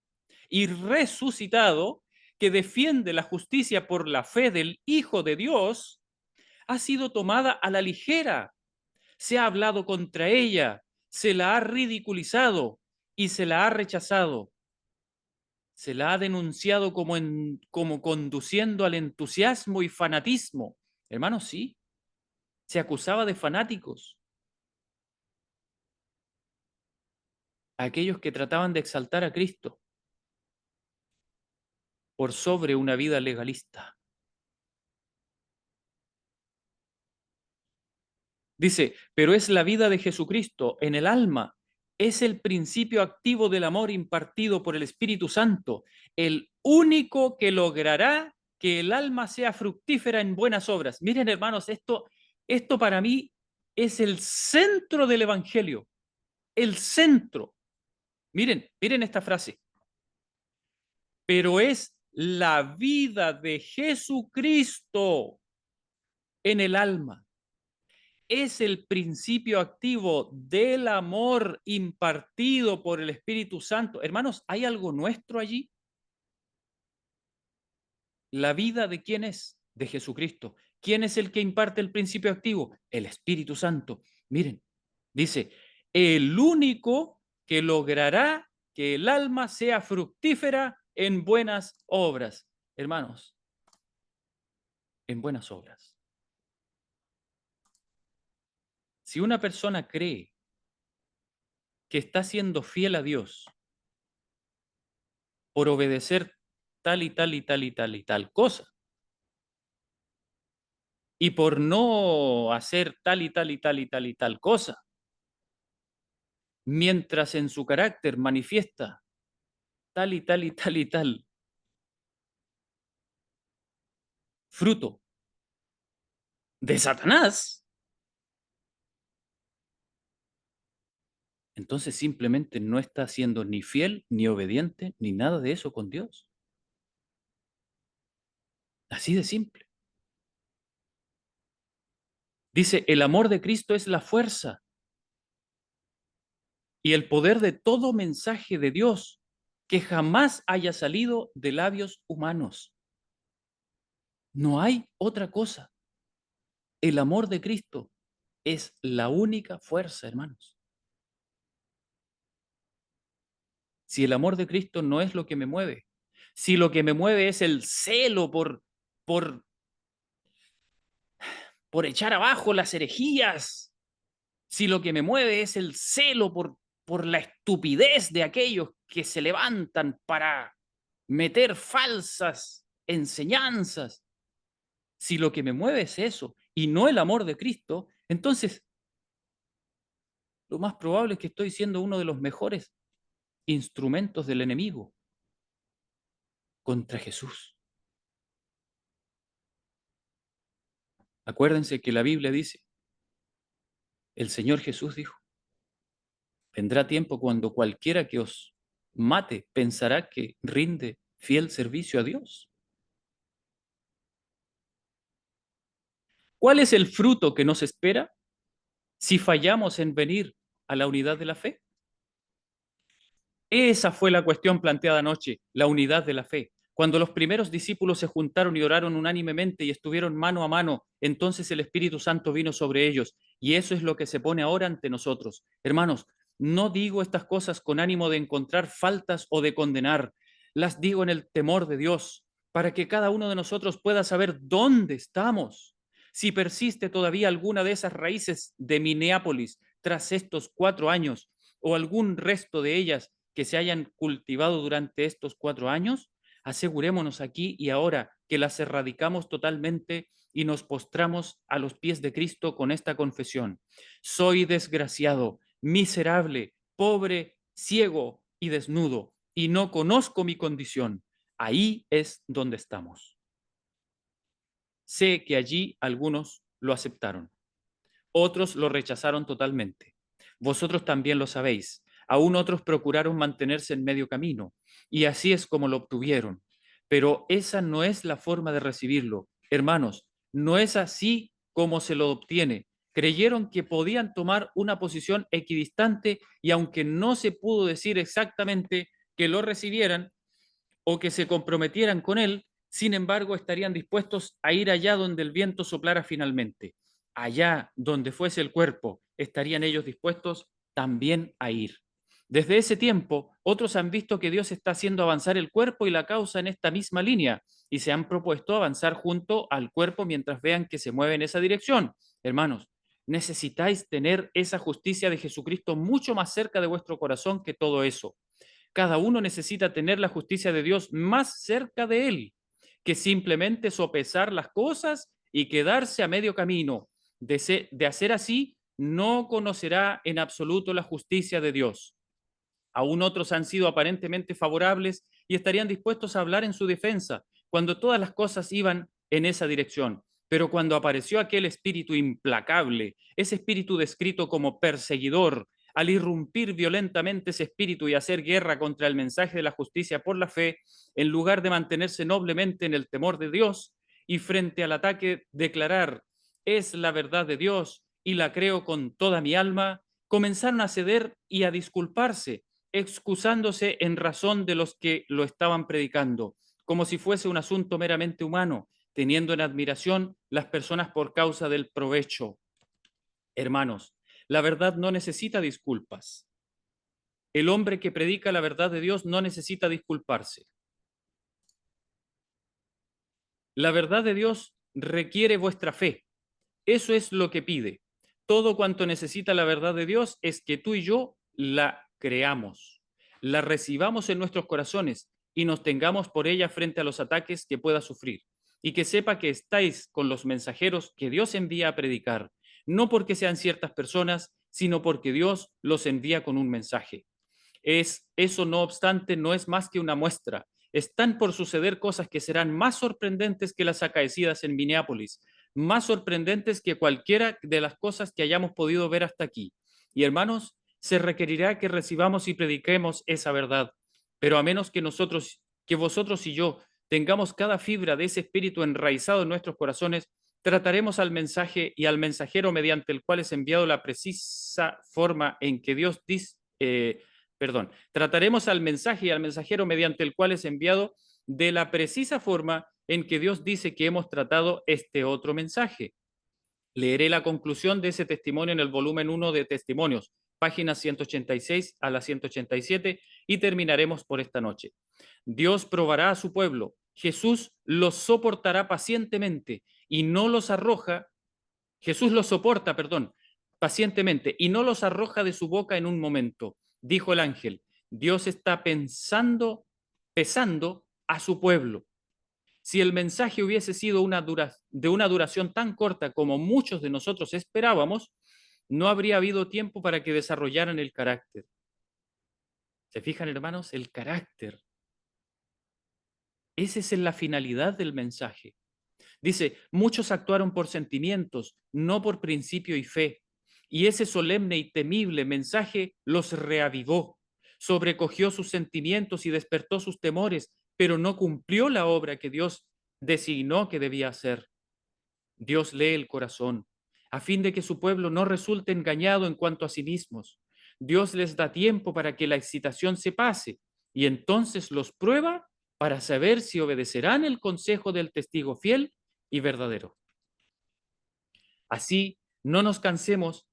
y resucitado, que defiende la justicia por la fe del Hijo de Dios, ha sido tomada a la ligera. Se ha hablado contra ella, se la ha ridiculizado y se la ha rechazado. Se la ha denunciado como conduciendo al entusiasmo y fanatismo. Hermanos, sí, se acusaba de fanáticos a aquellos que trataban de exaltar a Cristo por sobre una vida legalista. Dice, pero es la vida de Jesucristo en el alma, es el principio activo del amor impartido por el Espíritu Santo, el único que logrará que el alma sea fructífera en buenas obras. Miren, hermanos, esto para mí es el centro del Evangelio, el centro. Miren esta frase, pero es la vida de Jesucristo en el alma. Es el principio activo del amor impartido por el Espíritu Santo. Hermanos, ¿hay algo nuestro allí? ¿La vida de quién es? De Jesucristo. ¿Quién es el que imparte el principio activo? El Espíritu Santo. Miren, dice, el único que logrará que el alma sea fructífera en buenas obras. Hermanos, en buenas obras. Si una persona cree que está siendo fiel a Dios por obedecer tal y tal y tal y tal y tal cosa, y por no hacer tal y tal y tal y tal y tal cosa, mientras en su carácter manifiesta tal y tal y tal y tal fruto de Satanás, entonces simplemente no está siendo ni fiel, ni obediente, ni nada de eso con Dios. Así de simple. Dice, el amor de Cristo es la fuerza y el poder de todo mensaje de Dios que jamás haya salido de labios humanos. No hay otra cosa. El amor de Cristo es la única fuerza, hermanos. Si el amor de Cristo no es lo que me mueve, si lo que me mueve es el celo por, por echar abajo las herejías, si lo que me mueve es el celo por la estupidez de aquellos que se levantan para meter falsas enseñanzas, si lo que me mueve es eso y no el amor de Cristo, entonces lo más probable es que estoy siendo uno de los mejores instrumentos del enemigo contra Jesús. Acuérdense que la Biblia dice, el Señor Jesús dijo, vendrá tiempo cuando cualquiera que os mate pensará que rinde fiel servicio a Dios. ¿Cuál es el fruto que nos espera si fallamos en venir a la unidad de la fe? Esa fue la cuestión planteada anoche, la unidad de la fe. Cuando los primeros discípulos se juntaron y oraron unánimemente y estuvieron mano a mano, entonces el Espíritu Santo vino sobre ellos. Y eso es lo que se pone ahora ante nosotros. Hermanos, no digo estas cosas con ánimo de encontrar faltas o de condenar. Las digo en el temor de Dios, para que cada uno de nosotros pueda saber dónde estamos. Si persiste todavía alguna de esas raíces de Minneapolis tras estos 4 años, o algún resto de ellas que se hayan cultivado durante estos 4 años, asegurémonos aquí y ahora que las erradicamos totalmente y nos postramos a los pies de Cristo con esta confesión. Soy desgraciado, miserable, pobre, ciego y desnudo, y no conozco mi condición. Ahí es donde estamos. Sé que allí algunos lo aceptaron, otros lo rechazaron totalmente. Vosotros también lo sabéis. Aún otros procuraron mantenerse en medio camino, y así es como lo obtuvieron. Pero esa no es la forma de recibirlo. Hermanos, no es así como se lo obtiene. Creyeron que podían tomar una posición equidistante y aunque no se pudo decir exactamente que lo recibieran o que se comprometieran con él, sin embargo estarían dispuestos a ir allá donde el viento soplara finalmente. Allá donde fuese el cuerpo, estarían ellos dispuestos también a ir. Desde ese tiempo, otros han visto que Dios está haciendo avanzar el cuerpo y la causa en esta misma línea y se han propuesto avanzar junto al cuerpo mientras vean que se mueve en esa dirección. Hermanos, necesitáis tener esa justicia de Jesucristo mucho más cerca de vuestro corazón que todo eso. Cada uno necesita tener la justicia de Dios más cerca de él que simplemente sopesar las cosas y quedarse a medio camino. De hacer así, no conocerá en absoluto la justicia de Dios. Aún otros han sido aparentemente favorables y estarían dispuestos a hablar en su defensa cuando todas las cosas iban en esa dirección. Pero cuando apareció aquel espíritu implacable, ese espíritu descrito como perseguidor, al irrumpir violentamente ese espíritu y hacer guerra contra el mensaje de la justicia por la fe, en lugar de mantenerse noblemente en el temor de Dios y frente al ataque declarar, es la verdad de Dios y la creo con toda mi alma, comenzaron a ceder y a disculparse, excusándose en razón de los que lo estaban predicando, como si fuese un asunto meramente humano, teniendo en admiración las personas por causa del provecho. Hermanos, la verdad no necesita disculpas. El hombre que predica la verdad de Dios no necesita disculparse. La verdad de Dios requiere vuestra fe. Eso es lo que pide. Todo cuanto necesita la verdad de Dios es que tú y yo la creamos, la recibamos en nuestros corazones y nos tengamos por ella frente a los ataques que pueda sufrir. Y que sepa que estáis con los mensajeros que Dios envía a predicar, no porque sean ciertas personas, sino porque Dios los envía con un mensaje. Eso, no obstante, no es más que una muestra. Están por suceder cosas que serán más sorprendentes que las acaecidas en Minneapolis, más sorprendentes que cualquiera de las cosas que hayamos podido ver hasta aquí. Y hermanos, se requerirá que recibamos y prediquemos esa verdad. Pero a menos que nosotros, que vosotros y yo tengamos cada fibra de ese espíritu enraizado en nuestros corazones, trataremos al mensaje y al mensajero mediante el cual es enviado la precisa forma en que Dios dice, trataremos al mensaje y al mensajero mediante el cual es enviado de la precisa forma en que Dios dice que hemos tratado este otro mensaje. Leeré la conclusión de ese testimonio en el volumen 1 de Testimonios, páginas 186 a la 187, y terminaremos por esta noche. Dios probará a su pueblo. Jesús los soportará pacientemente y no los arroja. Jesús los soporta, pacientemente y no los arroja de su boca en un momento. Dijo el ángel, Dios está pesando a su pueblo. Si el mensaje hubiese sido de una duración tan corta como muchos de nosotros esperábamos, no habría habido tiempo para que desarrollaran el carácter. ¿Se fijan, hermanos? El carácter. Esa es la finalidad del mensaje. Dice, muchos actuaron por sentimientos, no por principio y fe. Y ese solemne y temible mensaje los reavivó, sobrecogió sus sentimientos y despertó sus temores, pero no cumplió la obra que Dios designó que debía hacer. Dios lee el corazón, a fin de que su pueblo no resulte engañado en cuanto a sí mismos. Dios les da tiempo para que la excitación se pase y entonces los prueba para saber si obedecerán el consejo del testigo fiel y verdadero. Así, no nos cansemos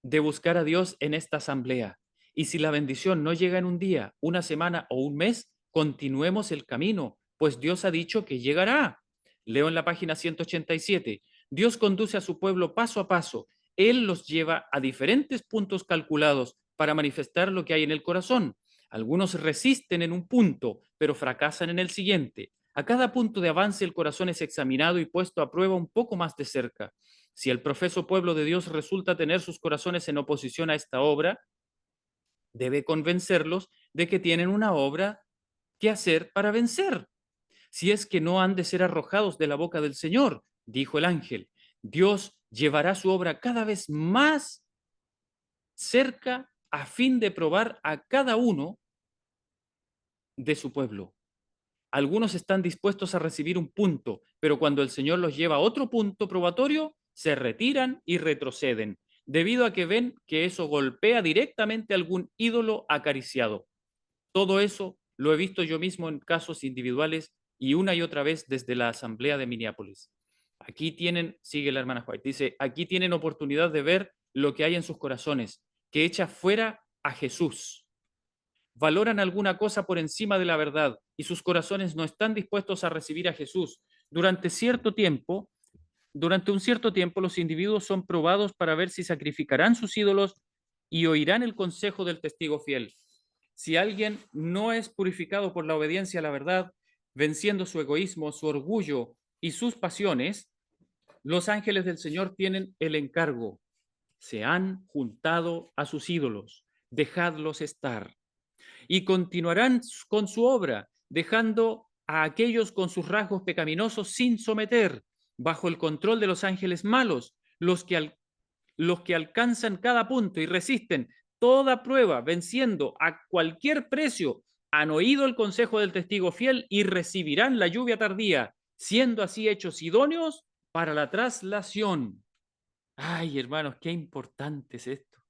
de buscar a Dios en esta asamblea. Y si la bendición no llega en un día, una semana o un mes, continuemos el camino, pues Dios ha dicho que llegará. Leo en la página 187. Dios conduce a su pueblo paso a paso. Él los lleva a diferentes puntos calculados para manifestar lo que hay en el corazón. Algunos resisten en un punto, pero fracasan en el siguiente. A cada punto de avance el corazón es examinado y puesto a prueba un poco más de cerca. Si el profeso pueblo de Dios resulta tener sus corazones en oposición a esta obra, debe convencerlos de que tienen una obra que hacer para vencer. Si es que no han de ser arrojados de la boca del Señor, dijo el ángel. Dios llevará su obra cada vez más cerca a fin de probar a cada uno de su pueblo. Algunos están dispuestos a recibir un punto, pero cuando el Señor los lleva a otro punto probatorio, se retiran y retroceden, debido a que ven que eso golpea directamente a algún ídolo acariciado. Todo eso lo he visto yo mismo en casos individuales y una y otra vez desde la asamblea de Minneapolis. Aquí tienen, sigue la hermana White, dice, aquí tienen oportunidad de ver lo que hay en sus corazones, que echa fuera a Jesús. Valoran alguna cosa por encima de la verdad y sus corazones no están dispuestos a recibir a Jesús. Durante un cierto tiempo, los individuos son probados para ver si sacrificarán sus ídolos y oirán el consejo del testigo fiel. Si alguien no es purificado por la obediencia a la verdad, venciendo su egoísmo, su orgullo y sus pasiones, los ángeles del Señor tienen el encargo. Se han juntado a sus ídolos, dejadlos estar. Y continuarán con su obra, dejando a aquellos con sus rasgos pecaminosos sin someter, bajo el control de los ángeles malos, los que alcanzan cada punto y resisten toda prueba, venciendo a cualquier precio, han oído el consejo del testigo fiel y recibirán la lluvia tardía, siendo así hechos idóneos para la traslación. Ay, hermanos, qué importante es esto.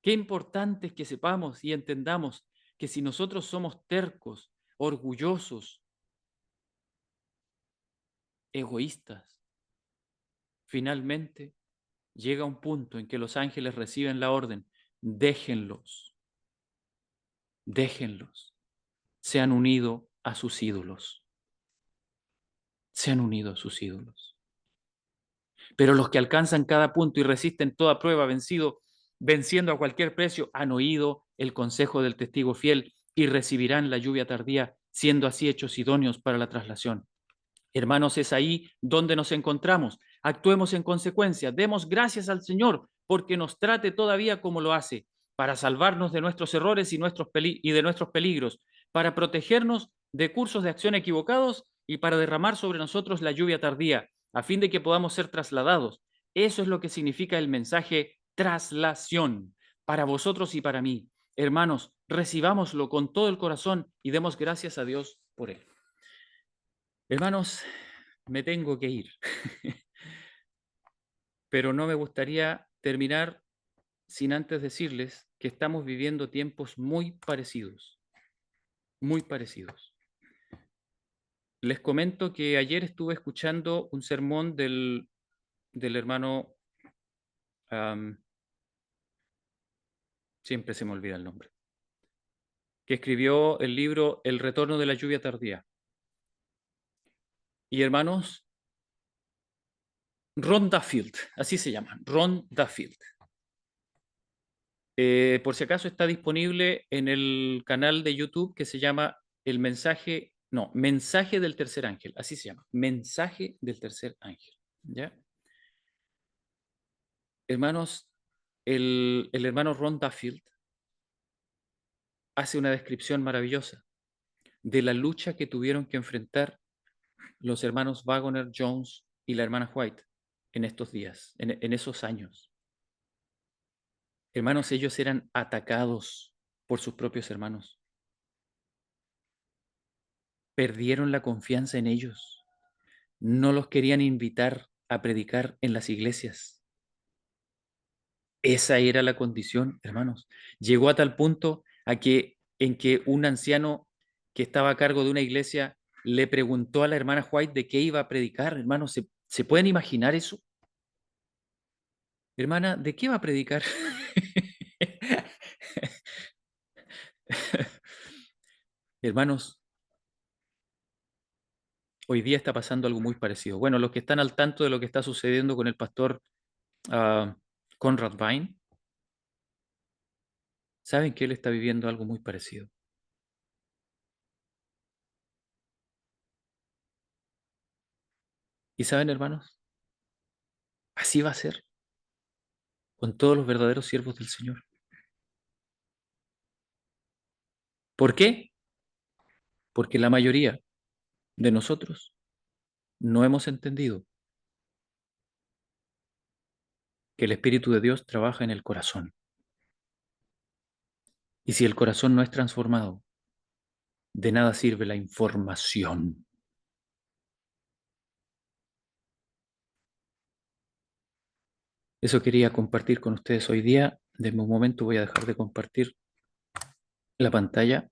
Qué importante es que sepamos y entendamos que si nosotros somos tercos, orgullosos, egoístas, finalmente llega un punto en que los ángeles reciben la orden, déjenlos, déjenlos, se han unido a sus ídolos, se han unido a sus ídolos. Pero los que alcanzan cada punto y resisten toda prueba venciendo a cualquier precio, han oído el consejo del testigo fiel y recibirán la lluvia tardía, siendo así hechos idóneos para la traslación. Hermanos, es ahí donde nos encontramos. Actuemos en consecuencia, demos gracias al Señor porque nos trate todavía como lo hace, para salvarnos de nuestros errores y de nuestros peligros, para protegernos de cursos de acción equivocados y para derramar sobre nosotros la lluvia tardía, a fin de que podamos ser trasladados. Eso es lo que significa el mensaje traslación para vosotros y para mí. Hermanos, recibámoslo con todo el corazón y demos gracias a Dios por él. Hermanos, me tengo que ir, pero no me gustaría terminar sin antes decirles que estamos viviendo tiempos muy parecidos, muy parecidos. Les comento que ayer estuve escuchando un sermón del hermano, siempre se me olvida el nombre, que escribió el libro El retorno de la lluvia tardía. Y hermanos, Ron Duffield, así se llama, Ron Duffield. Por si acaso está disponible en el canal de YouTube que se llama Mensaje del Tercer Ángel, así se llama, Mensaje del Tercer Ángel. ¿Ya? Hermanos, el hermano Ron Duffield hace una descripción maravillosa de la lucha que tuvieron que enfrentar los hermanos Wagoner, Jones y la hermana White en estos días, en esos años. Hermanos, ellos eran atacados por sus propios hermanos. Perdieron la confianza en ellos. No los querían invitar a predicar en las iglesias. Esa era la condición, hermanos. Llegó a tal punto en que un anciano que estaba a cargo de una iglesia le preguntó a la hermana White de qué iba a predicar. Hermanos, ¿se pueden imaginar eso? Hermana, ¿de qué va a predicar? Hermanos, hoy día está pasando algo muy parecido. Bueno, los que están al tanto de lo que está sucediendo con el pastor Conrad Vine, saben que él está viviendo algo muy parecido. Y saben, hermanos, así va a ser con todos los verdaderos siervos del Señor. ¿Por qué? Porque la mayoría de nosotros no hemos entendido que el Espíritu de Dios trabaja en el corazón. Y si el corazón no es transformado, de nada sirve la información. Eso quería compartir con ustedes hoy día. De un momento voy a dejar de compartir la pantalla